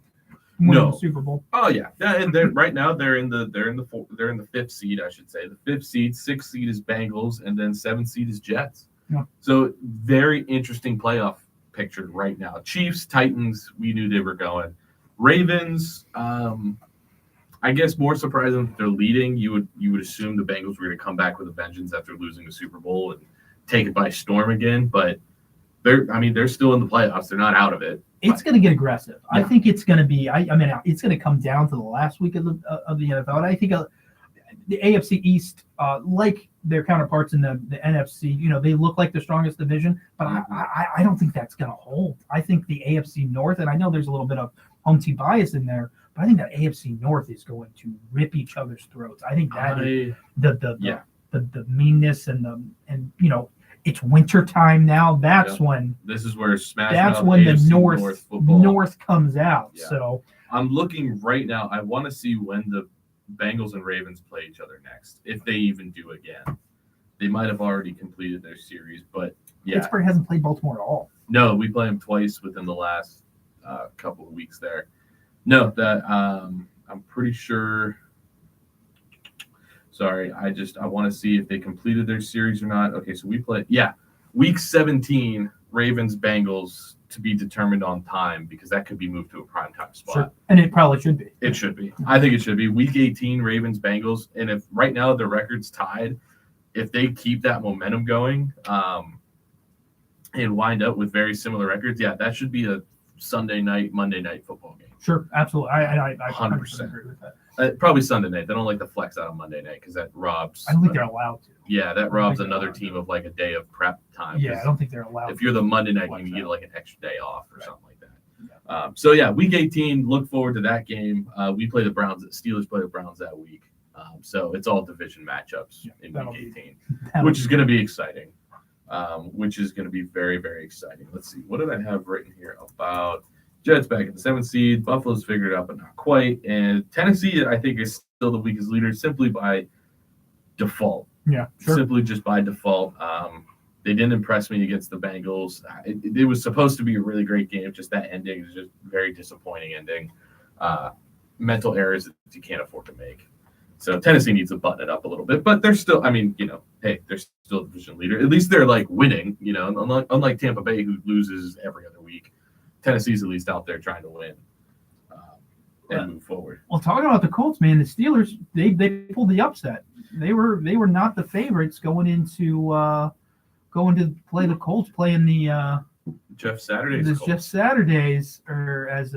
winning the Super Bowl. Oh yeah, and right now they're in the fifth seed, I should say. The fifth seed, sixth seed is Bengals, and then seventh seed is Jets. Yeah. So very interesting playoff picture right now. Chiefs, Titans, we knew they were going. Ravens, I guess more surprising that they're leading. You would assume the Bengals were going to come back with a vengeance after losing the Super Bowl and take it by storm again, but they're still in the playoffs. They're not out of it. It's going to get aggressive. Yeah. I think it's going to be. It's going to come down to the last week of the NFL, and I think the AFC East, like their counterparts in the NFC, they look like the strongest division, but I don't think that's going to hold. I think the AFC North, and I know there's a little bit of home team bias in there, but I think that AFC North is going to rip each other's throats. I think that is the meanness and it's winter time now. That's when this is where the North comes out. Yeah. So I'm looking right now. I want to see when the Bengals and Ravens play each other next, if they even do again. They might have already completed their series, but yeah. Pittsburgh hasn't played Baltimore at all. No, we play them twice within the last couple of weeks there. No, that I'm pretty sure. Sorry, I want to see if they completed their series or not. Okay, so we play, week 17, Ravens, Bengals, to be determined on time, because that could be moved to a primetime spot. Sure. And it probably should be. It should be. I think it should be. Week 18, Ravens, Bengals. And if right now the record's tied, if they keep that momentum going and wind up with very similar records, that should be a Sunday night, Monday night football game. Sure, absolutely. I 100% agree with that. Probably Sunday night. They don't like to flex out on Monday night because that robs. I don't think they're allowed to. Yeah, that robs another team of like a day of prep time. Yeah, I don't think they're allowed. If you're the Monday night game, you get like an extra day off or something like that. Yeah. Week 18. Look forward to that game. We play the Browns. Steelers play the Browns that week. So it's all division matchups in week 18, which is going to be exciting. Which is going to be very, very exciting. Let's see. What did I have written here about Jets back in the 7th seed? Buffalo's figured it out, but not quite. And Tennessee, I think, is still the weakest leader simply by default. Yeah, sure. Simply just by default. They didn't impress me against the Bengals. It was supposed to be a really great game. Just that ending is just very disappointing ending. Mental errors that you can't afford to make. So Tennessee needs to button it up a little bit, but they're still, hey, they're still a division leader. At least they're like winning, unlike Tampa Bay, who loses every other week. Tennessee's at least out there trying to win and move forward. Well, talking about the Colts, man, the Steelers, they pulled the upset. They were not the favorites going to play the Colts, playing the Jeff Saturday's Jeff Saturdays, or as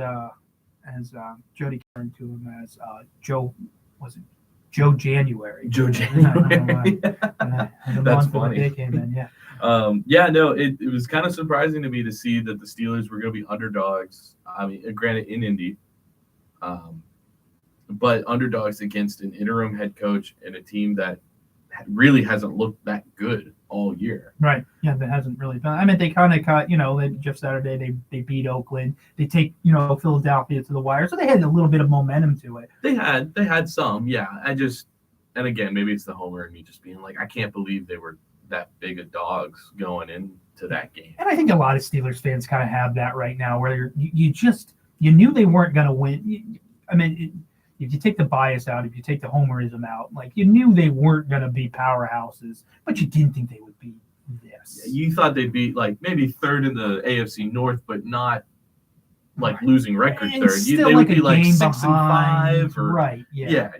Jody referred to him as Joe. Was it Joe January? Joe January. That's funny. It was kind of surprising to me to see that the Steelers were going to be underdogs. I mean, granted, in Indy, but underdogs against an interim head coach and a team that really hasn't looked that good all year. Right. Yeah, that hasn't really done. I mean, they kind of caught, Jeff Saturday, they beat Oakland. They take, Philadelphia to the wire. So they had a little bit of momentum to it. They had some, yeah. And again, maybe it's the homer and me just being like, I can't believe they were that big of dogs going into that game. And I think a lot of Steelers fans kind of have that right now, where you knew they weren't going to win. If you take the bias out, if you take the homerism out, like, you knew they weren't going to be powerhouses, but you didn't think they would be this. Yeah, you thought they'd be like maybe third in the AFC North, but not like losing record and third. Still they would be like 6-5, or right? Yeah.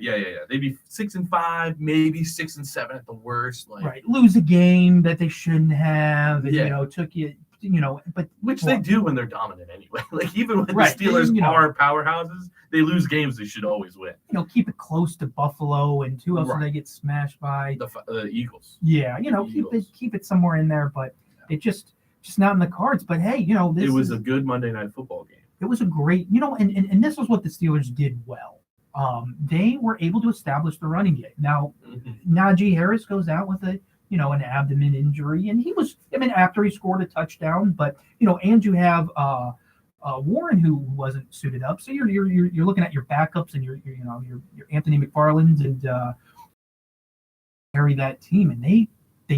They'd be 6-5, maybe 6-7 at the worst. Like, right, lose a game that they shouldn't have, and took you. But which they do when they're dominant anyway. Like, even when the Steelers are powerhouses, they lose games they should always win. Keep it close to Buffalo, and who else do they get smashed by? The Eagles. Yeah, keep it somewhere in there, but it just not in the cards. But hey, it was a good Monday Night Football game. It was a great, and this was what the Steelers did well. They were able to establish the running game. Now, Najee Harris goes out with an abdomen injury, and he was, after he scored a touchdown, but, and you have Warren, who wasn't suited up. So you're looking at your backups and your Anthony McFarland's and carry that team, and they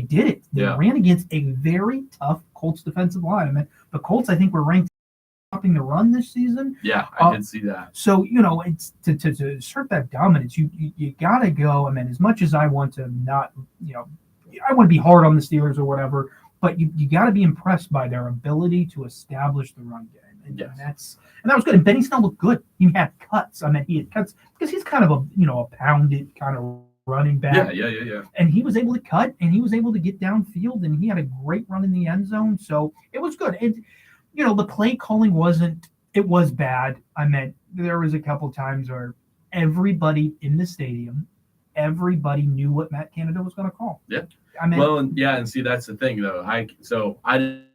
did it. They ran against a very tough Colts defensive line. I mean, the Colts, I think, were ranked stopping the run this season. Yeah, I did see that. So it's to assert that dominance, you got to go. I mean, as much as I want to not, I want to be hard on the Steelers or whatever, but you got to be impressed by their ability to establish the run game. And that was good. And Benny Snell looked good. He had cuts. I mean, he had cuts because he's kind of a pounded kind of running back. Yeah. And he was able to cut, and he was able to get downfield, and he had a great run in the end zone. So it was good. And the play calling was bad. I mean, there was a couple times where everybody in the stadium, everybody knew what Matt Canada was going to call. Yeah. I mean, and see, that's the thing though. I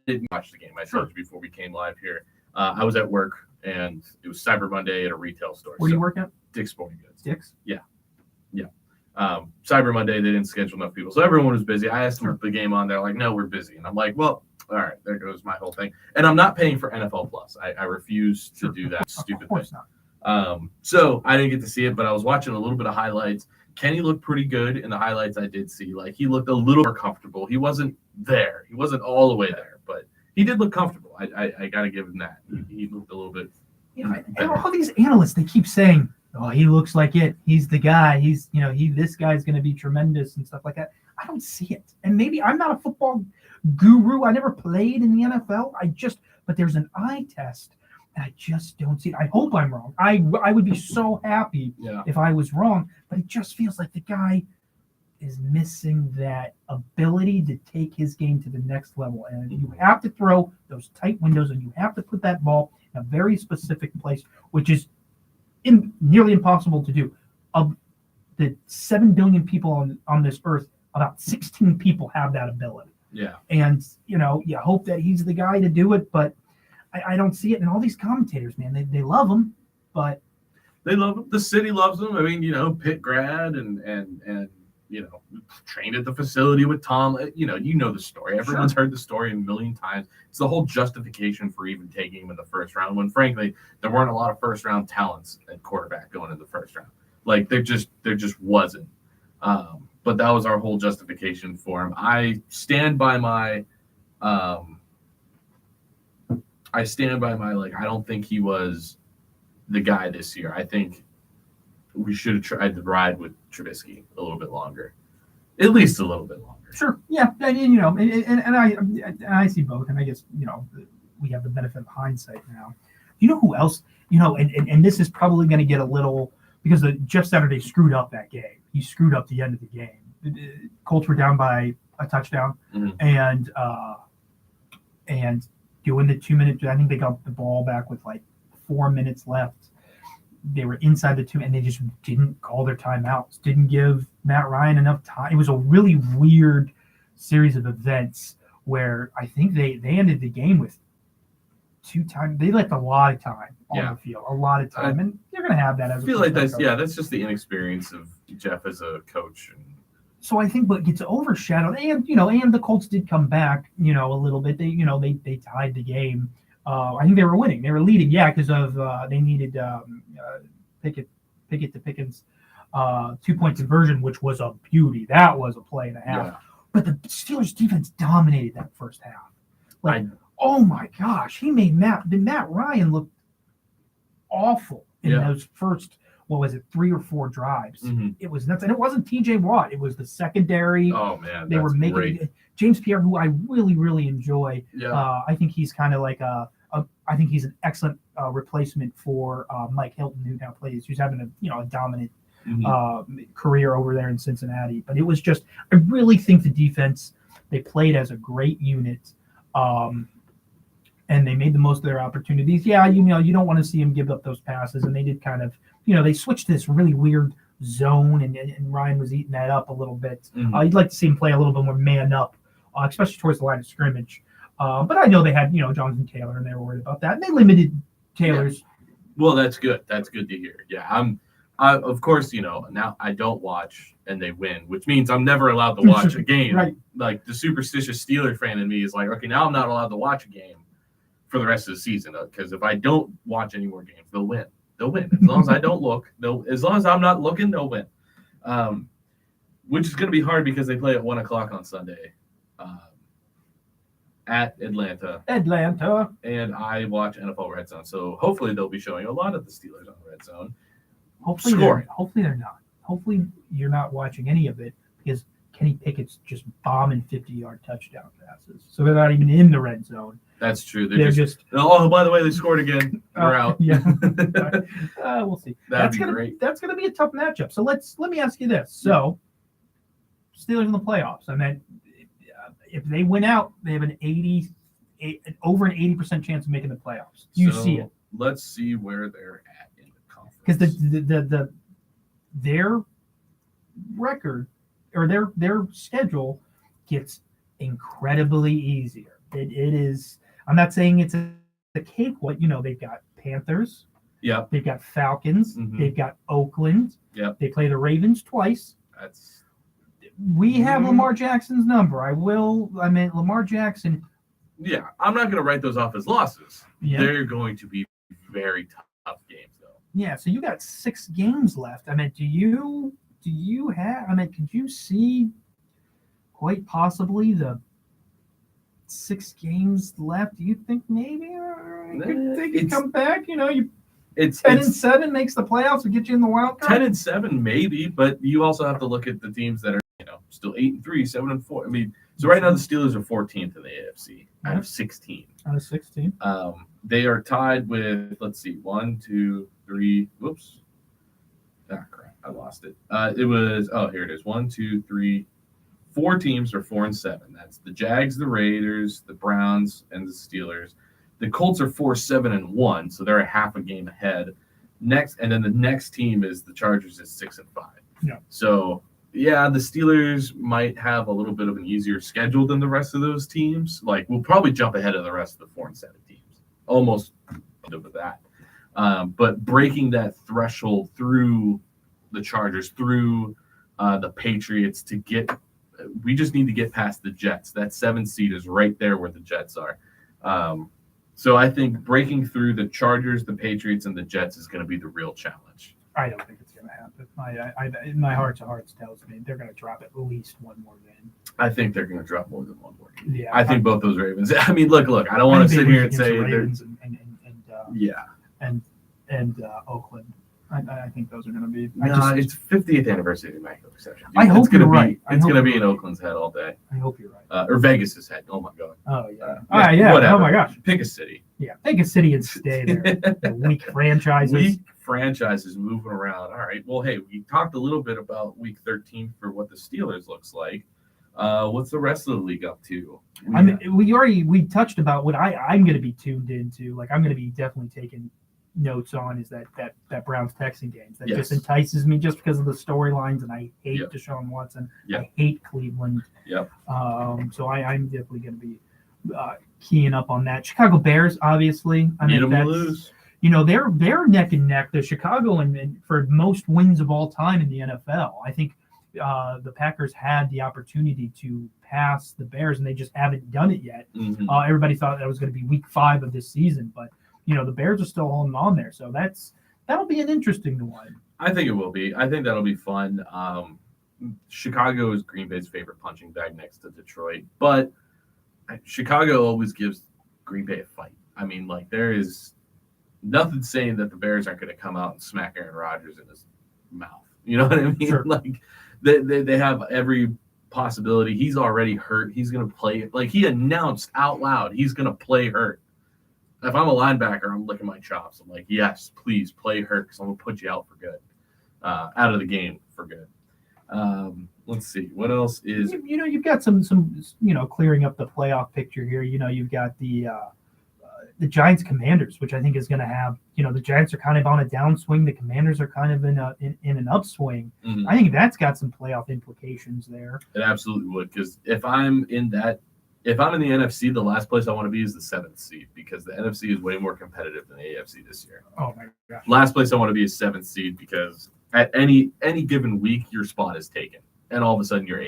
didn't watch the game. I told you before we came live here. I was at work, and it was Cyber Monday at a retail store. Where do you work at? Dick's Sporting Goods. Dick's? Yeah. Cyber Monday, they didn't schedule enough people, so everyone was busy. I asked them to put the game on. They're like, "No, we're busy," and I'm like, "Well, all right, there goes my whole thing." And I'm not paying for NFL Plus. I refuse to do that stupid thing. Not. So I didn't get to see it, but I was watching a little bit of highlights. Kenny looked pretty good in the highlights I did see. Like, he looked a little more comfortable. He wasn't there. He wasn't all the way there, but he did look comfortable. I got to give him that. He looked a little bit. And all these analysts, they keep saying, "Oh, he looks like it. He's the guy. He's, this guy's going to be tremendous," and stuff like that. I don't see it. And maybe I'm not a football guru. I never played in the NFL. But there's an eye test, and I just don't see it. I hope I'm wrong. I would be so happy if I was wrong, but it just feels like the guy is missing that ability to take his game to the next level. And you have to throw those tight windows, and you have to put that ball in a very specific place, which is nearly impossible to do. Of the 7 billion people on this earth, about 16 people have that ability. Yeah. And, you hope that he's the guy to do it, but I don't see it. And all these commentators, man, they love him, but they love him. The city loves him. I mean, Pitt grad and trained at the facility with Tom. You know the story. Everyone's heard the story a million times. It's the whole justification for even taking him in the first round, when frankly there weren't a lot of first round talents at quarterback going in the first round. Like, there just wasn't. But that was our whole justification for him. I stand by my I don't think he was the guy this year. I think we should have tried to ride with Trubisky a little bit longer, at least a little bit longer. Sure, yeah, and I see both, and I guess we have the benefit of hindsight now. You know who else? And this is probably going to get a little, because Jeff Saturday screwed up that game. He screwed up the end of the game. The Colts were down by a touchdown, and doing the 2 minute. I think they got the ball back with like 4 minutes left. They were inside the 2, and they just didn't call their timeouts. Didn't give Matt Ryan enough time. It was a really weird series of events where I think they ended the game with 2 times. They left a lot of time on the field, a lot of time, and you're going to have that. I feel like that's just the inexperience of Jeff as a coach. So I think what gets overshadowed, and the Colts did come back, a little bit. They tied the game. I think they were winning. They were leading, because of they needed Pickett to Pickens 2-point conversion, which was a beauty. That was a play and a half. Yeah. But the Steelers defense dominated that first half. Oh my gosh, he made Matt Ryan look awful in those first, 3 or 4 drives. It was nuts. And it wasn't TJ Watt. It was the secondary. Oh, man. They were making great. James Pierre, who I really, really enjoy. Yeah. I think he's kind of like I think he's an excellent replacement for Mike Hilton, who now plays, who's having a dominant career over there in Cincinnati. But it was just, I really think the defense, they played as a great unit. And they made the most of their opportunities. Yeah, you don't want to see him give up those passes, and they did kind of, they switched to this really weird zone, and Ryan was eating that up a little bit. You'd like to see him play a little bit more man up, especially towards the line of scrimmage. But I know they had, Jonathan Taylor, and they were worried about that, and they limited Taylor's. Yeah. Well, that's good. That's good to hear. Yeah, of course, now I don't watch and they win, which means I'm never allowed to watch a game. Right. Like, the superstitious Steeler fan in me is like, okay, now I'm not allowed to watch a game for the rest of the season. Because if I don't watch any more games, they'll win. They'll win as long as I don't look. As long as I'm not looking, they'll win. Which is going to be hard because they play at 1:00 on Sunday at Atlanta. And I watch NFL Red Zone, so hopefully they'll be showing a lot of the Steelers on Red Zone. Hopefully they're not. Hopefully you're not watching any of it because Kenny Pickett's just bombing 50-yard touchdown passes. So they're not even in the red zone. That's true. They're just oh, by the way, they scored again. We're out. Yeah. We'll see. That'd be great. That's gonna be a tough matchup. So let me ask you this. So Steelers in the playoffs. I mean, if they win out, they have over an 80% chance of making the playoffs. Do you see it? Let's see where they're at in the conference. Because their record or their schedule gets incredibly easier. It is. I'm not saying it's a cakewalk. They've got Panthers. Yeah. They've got Falcons. Mm-hmm. They've got Oakland. Yeah. They play the Ravens twice. We have Lamar Jackson's number. Lamar Jackson. Yeah, I'm not going to write those off as losses. Yeah. They're going to be very tough games, though. Yeah, so you got 6 games left. I mean, could you see quite possibly the 6 games left? Do you think maybe they could come back? It's 10-7 makes the playoffs and get you in the wild card. 10-7 maybe, but you also have to look at the teams that are still 8-3, 7-4. I mean, so right now the Steelers are 14th in the AFC out of 16. Out of 16. They are tied with, let's see, 1, 2, 3. Whoops. Ah, crap. I lost it. Here it is. 1, 2, 3, 4 teams are 4-7. That's the Jags, the Raiders, the Browns, and the Steelers. The Colts are 4-7-1, so they're a half a game ahead. And then the next team is the Chargers is 6-5. Yeah. So yeah, the Steelers might have a little bit of an easier schedule than the rest of those teams. Like, we'll probably jump ahead of the rest of the 4-7 teams, almost of that. But breaking that threshold through the Chargers, through the Patriots we just need to get past the Jets. That 7th seed is right there where the Jets are. So I think breaking through the Chargers, the Patriots, and the Jets is going to be the real challenge. I don't think it's going to happen. My heart to hearts tells me they're going to drop at least one more game. I think they're going to drop more than one more game. Yeah, I think both those Ravens. I mean, look. I don't want to sit here and say they're. And Oakland. I think those are going to be. It's 50th anniversary of the Immaculate Reception. I hope you're right. It's going to be in Oakland's head all day. I hope you're right. Or Vegas's head. Oh my God. Oh yeah. Yeah. Whatever. Oh my gosh. Pick a city. Yeah. Pick a city and stay there. The weak franchises. Weak franchises moving around. All right. Well, hey, we talked a little bit about Week 13 for what the Steelers looks like. What's the rest of the league up to? We touched about what I'm going to be tuned into. Like, I'm going to be definitely taking notes on is that Browns Texan games that just entices me just because of the storylines, and I hate Deshaun Watson. I hate Cleveland. So I'm definitely going to be keying up on that. Chicago Bears, obviously. Need them to lose. They're neck and neck. The Chicago and for most wins of all time in the NFL. I think the Packers had the opportunity to pass the Bears, and they just haven't done it yet. Mm-hmm. Everybody thought that was going to be Week 5 of this season, but the Bears are still holding on there. So that'll be an interesting one. I think it will be. I think that'll be fun. Chicago is Green Bay's favorite punching bag next to Detroit, but Chicago always gives Green Bay a fight. I mean, like, there is nothing saying that the Bears aren't going to come out and smack Aaron Rodgers in his mouth. You know what I mean? Sure. Like, they have every possibility. He's already hurt. He's going to play. Like, he announced out loud he's going to play hurt. If I'm a linebacker, I'm licking my chops. I'm like, yes, please play hurt because I'm going to put you out for good, out of the game for good. Let's see. What else is... You've got some clearing up the playoff picture here. You've got the Giants Commanders, which I think is going to have, the Giants are kind of on a downswing. The Commanders are kind of in an upswing. Mm-hmm. I think that's got some playoff implications there. It absolutely would, because if I'm in the NFC, the last place I want to be is the 7th seed, because the NFC is way more competitive than the AFC this year. Oh my gosh. Last place I want to be is 7th seed, because at any given week, your spot is taken, and all of a sudden you're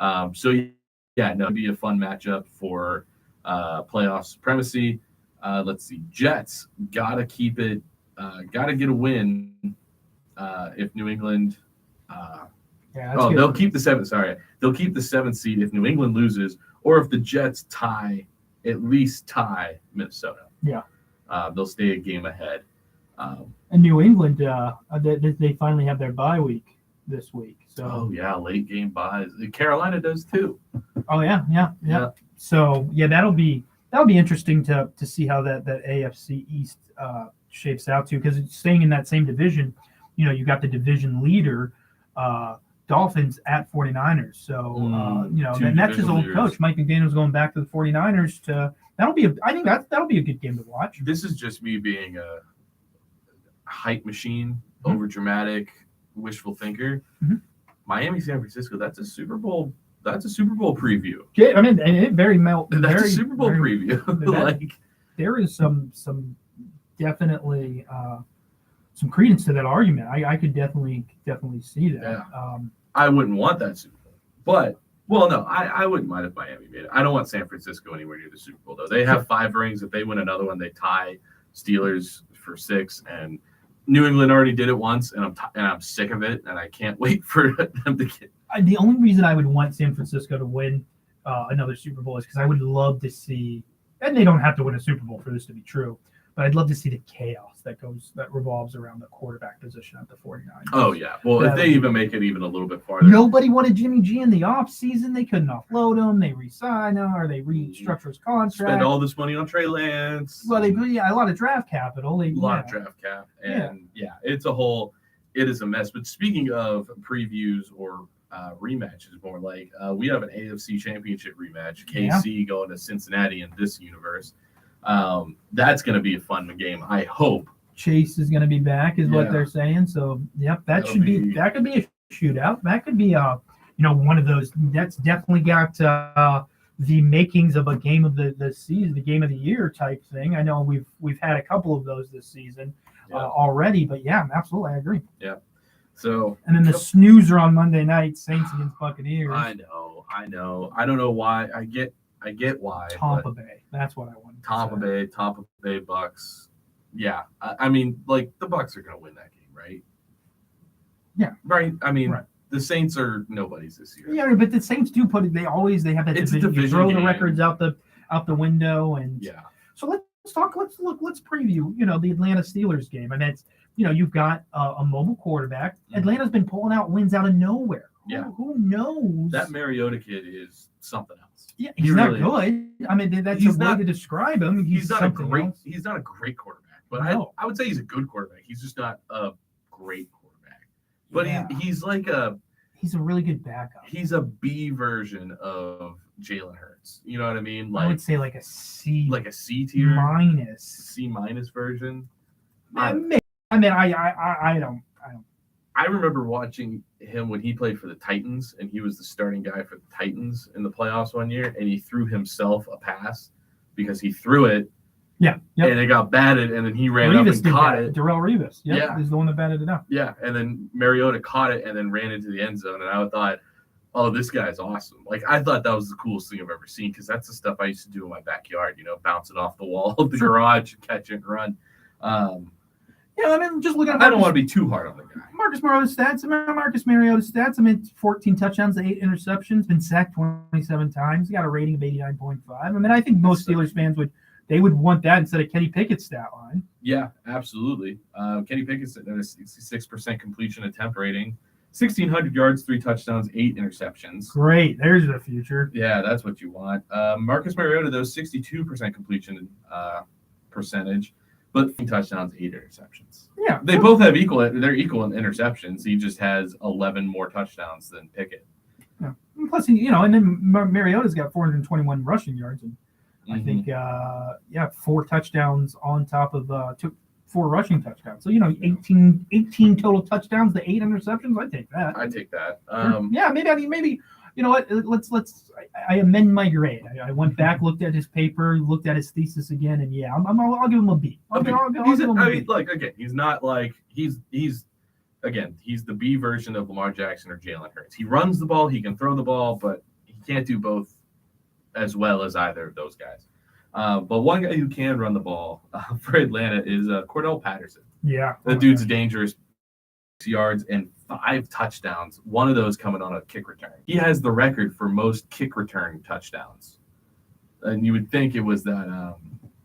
8th. It'd be a fun matchup for playoff supremacy. Let's see. Jets gotta keep it. Gotta get a win. If New England. They'll keep the seventh. Sorry, they'll keep the seventh seed if New England loses, or if the Jets at least tie Minnesota. Yeah. They'll stay a game ahead. And New England, they finally have their bye week this week. So. Late game buys. Carolina does too. Oh yeah. So that'll be interesting to see how that AFC East shapes out too, because it's staying in that same division. You got the division leader, Dolphins at 49ers. So and that's his old coach, Mike McDaniel's, going back to the 49ers. I think that'll be a good game to watch. This is just me being a hype machine, over dramatic, wishful thinker. Mm-hmm. Miami, San Francisco. That's a Super Bowl preview. Yeah, I mean, and that's a Super Bowl preview. There is some definitely some credence to that argument. I could definitely see that. Yeah. I wouldn't want that Super Bowl, but no, I wouldn't mind if Miami made it. I don't want San Francisco anywhere near the Super Bowl though. They have 5 rings. If they win another one, they tie Steelers for 6, and New England already did it once, and I'm sick of it, and I can't wait for them to get. The only reason I would want San Francisco to win another Super Bowl is because I would love to see, and they don't have to win a Super Bowl for this to be true, but I'd love to see the chaos that revolves around the quarterback position at the 49ers. Oh yeah, well if they even make it even a little bit farther. Nobody wanted Jimmy G in the offseason. They couldn't offload him. They re-sign him, or they restructure his contract. Spend all this money on Trey Lance. Well, a lot of draft capital. A lot of draft cap, and it is a mess. But speaking of previews or rematches, more like we have an AFC Championship rematch. KC going to Cincinnati in this universe. That's going to be a fun game. I hope Chase is going to be back, is what they're saying. So, that could be a shootout. That could be one of those. That's definitely got the makings of a game of the season, the game of the year type thing. I know we've had a couple of those this season already, but absolutely, I agree. Yeah. So, and then the snoozer on Monday night, Saints against Buccaneers. I know. I don't know why. I get why. Tampa Bay. That's what I want. Tampa Bay Bucks. Yeah. I mean, the Bucks are going to win that game, right? Yeah. Right. I mean, the Saints are nobodies this year. Yeah, but the Saints do they have that division. You throw the records out the window, and so let's preview, the Atlanta Steelers game. And that's, you've got a mobile quarterback. Mm-hmm. Atlanta's been pulling out wins out of nowhere. Yeah. Who knows? That Mariota kid is something else. Yeah, he's not really good. I mean, that's a way to describe him. He's not a great quarterback, but I would say he's a good quarterback. He's just not a great quarterback. But he's a really good backup. He's a B version of Jalen Hurts. You know what I mean? I would say like a C tier minus, C minus version. I don't. I remember watching him when he played for the Titans, and he was the starting guy for the Titans in the playoffs one year, and he threw himself a pass because he threw it. Yeah. Yep. And it got batted, and then he ran up and caught it. Darrelle Revis. Yeah. Is the one that batted it up. Yeah. And then Mariota caught it and then ran into the end zone. And I thought, oh, this guy's awesome. I thought that was the coolest thing I've ever seen, because that's the stuff I used to do in my backyard, bouncing off the wall of the garage, catch it and run. Just looking at I don't want to be too hard on the guy. Marcus Mariota's stats. 14 touchdowns, 8 interceptions, been sacked 27 times. He got a rating of 89.5. I think most Steelers fans would want that instead of Kenny Pickett's stat line. Yeah, absolutely. Kenny Pickett's at a 66% completion attempt rating, 1,600 yards, 3 touchdowns, 8 interceptions. Great. There's the future. Yeah, that's what you want. Marcus Mariota, though, 62% completion percentage, but 3 touchdowns, 8 interceptions. Yeah. They both have equal in interceptions. He just has 11 more touchdowns than Pickett. Yeah. Plus, and then Mariota's got 421 rushing yards, and I think 4 touchdowns on top of 4 rushing touchdowns. So 18 total touchdowns, the 8 interceptions. I take that. Maybe you know what? I amend my grade. I went back, looked at his paper, looked at his thesis again, and I'll give him a B. He's the B version of Lamar Jackson or Jalen Hurts. He runs the ball, he can throw the ball, but he can't do both as well as either of those guys. But one guy who can run the ball for Atlanta is Cordell Patterson. Yeah. That dude's dangerous. 6 yards and 5 touchdowns. One of those coming on a kick return. He has the record for most kick return touchdowns. And you would think it was that,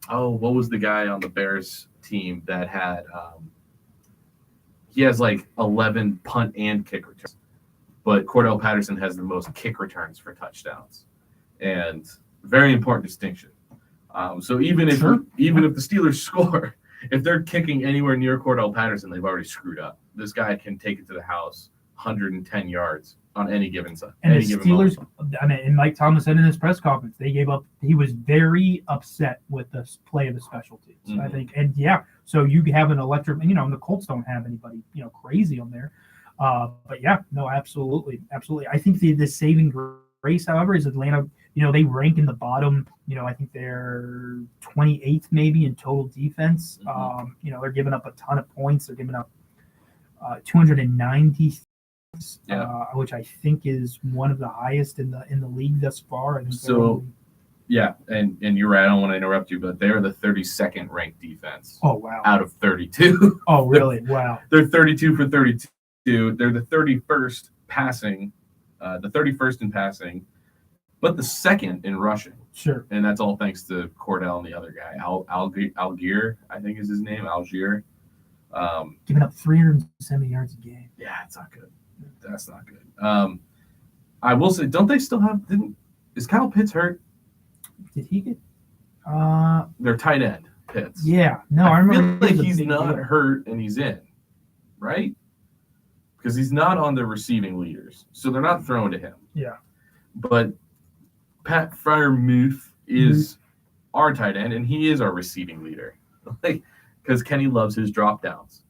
what was the guy on the Bears team that had, he has like 11 punt and kick returns. But Cordell Patterson has the most kick returns for touchdowns. And very important distinction. So even if the Steelers score, if they're kicking anywhere near Cordell Patterson, they've already screwed up. This guy can take it to the house 110 yards on any given side. And the Steelers, and Mike Thomas said in his press conference, they gave up. He was very upset with the play of the special teams, Mm-hmm. I think. And so you have an electric, and the Colts don't have anybody, crazy on there. But absolutely. I think the saving grace, however, is Atlanta. They rank in the bottom. I think they're 28th maybe in total defense. Mm-hmm. They're giving up a ton of points. They're giving up 290, which I think is one of the highest in the league thus far. And and you're right. I don't want to interrupt you, but they're the 32nd ranked defense. Oh wow! Out of 32. Oh really? Wow! They're 32 for 32. They're the 31st passing, the 31st in passing. But the second in rushing. Sure. And that's all thanks to Cordell and the other guy. Algier, I think is his name. Algier. Giving up 370 yards a game. Yeah, it's not good. That's not good. I will say, don't they still have is Kyle Pitts hurt? Did he get their tight end, Pitts? Yeah. No, I remember feel like he's not hurt and he's in, right? Because he's not on the receiving leaders. So they're not throwing to him. Yeah. But Pat Freiermuth is our tight end, and he is our receiving leader. Because Kenny loves his drop downs.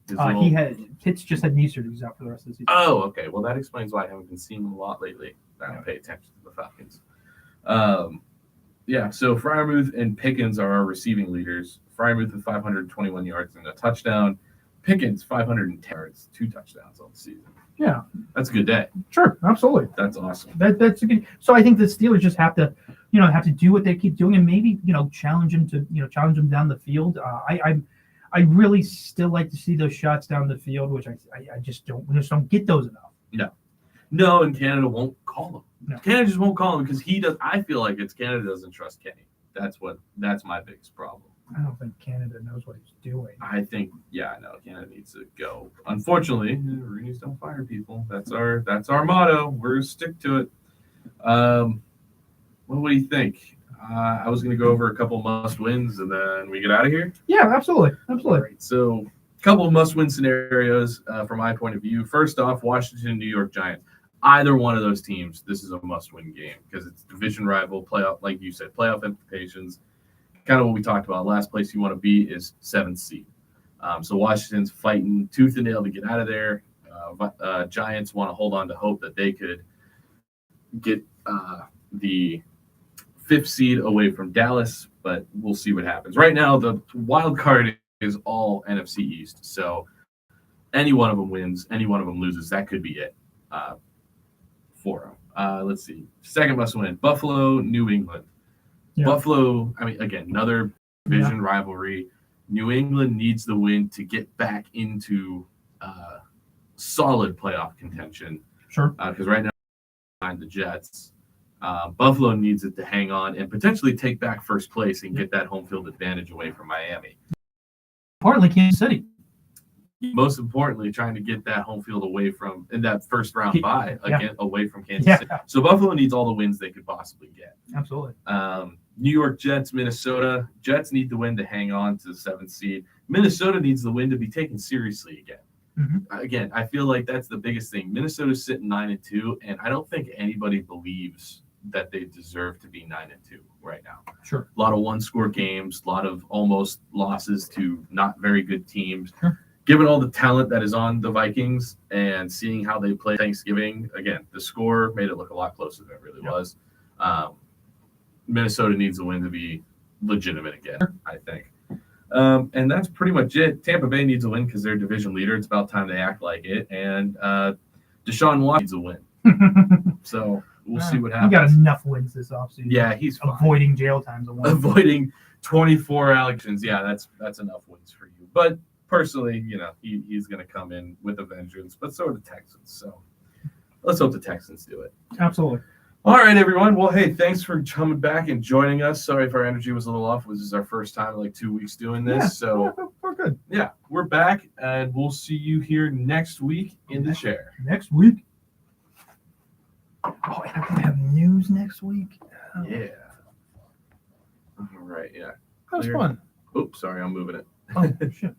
Pitts just had knee surgery. He's out for the rest of the season. Oh, okay. Well, that explains why I haven't been seeing him a lot lately. I don't pay attention to the Falcons. So Freiermuth and Pickens are our receiving leaders. Freiermuth with 521 yards and a touchdown. Pickens 510 yards, 2 touchdowns on the season. Yeah, that's a good day. Sure, absolutely. That's awesome. That's a good. So I think the Steelers just have to do what they keep doing, and maybe challenge them down the field. I really still like to see those shots down the field, which I just don't get those enough. No, and Canada won't call them. No. Canada just won't call him because he does. I feel like Canada doesn't trust Kenny. That's my biggest problem. I don't think Canada knows what he's doing. I think, Canada needs to go. Unfortunately, Rooney's don't fire people. That's our motto. We're stick to it. What do you think? I was going to go over a couple must wins and then we get out of here. Yeah, absolutely. Right, so a couple of must win scenarios from my point of view. First off, Washington, New York Giants. Either one of those teams, this is a must win game because it's division rival, playoff, like you said, playoff implications. Kind of what we talked about. Last place you want to be is 7th seed. So Washington's fighting tooth and nail to get out of there. Giants want to hold on to hope that they could get the 5th seed away from Dallas, but we'll see what happens. Right now, the wild card is all NFC East. So any one of them wins, any one of them loses. That could be it for them. Let's see. Second must win. Buffalo, New England. Yeah. Buffalo, again, another division rivalry. New England needs the win to get back into solid playoff contention. Sure. Because right now, behind the Jets, Buffalo needs it to hang on and potentially take back first place and get that home field advantage away from Miami. Partly Kansas City. Most importantly, trying to get that home field away from in that first round bye again away from Kansas City. So Buffalo needs all the wins they could possibly get. Absolutely. New York Jets, Minnesota. Jets need the win to hang on to the 7th seed. Minnesota needs the win to be taken seriously again. Mm-hmm. Again, I feel like that's the biggest thing. Minnesota's sitting 9-2, and I don't think anybody believes that they deserve to be 9-2 right now. Sure. A lot of one-score games, a lot of almost losses to not very good teams. Sure. Given all the talent that is on the Vikings and seeing how they play Thanksgiving, again, the score made it look a lot closer than it really was. Minnesota needs a win to be legitimate again, I think. And that's pretty much it. Tampa Bay needs a win because they're division leader. It's about time they act like it. And Deshaun Watson needs a win. So we'll see what He happens. got enough wins this offseason. Yeah, he's fine. Avoiding jail times a win. Avoiding 24 elections. Yeah, that's enough wins for you. But personally, he's going to come in with a vengeance. But so are the Texans. So let's hope the Texans do it. Absolutely. All right, everyone. Well, hey, thanks for coming back and joining us. Sorry if our energy was a little off. This is our first time in like 2 weeks doing this. Yeah, So we're good. yeah, we're back, and we'll see you here next week in the chair. Next week. Oh, and I'm gonna have news next week. Oh, Yeah. All right. Yeah. that was Clear. fun. Oops, sorry, I'm moving it. Oh shit.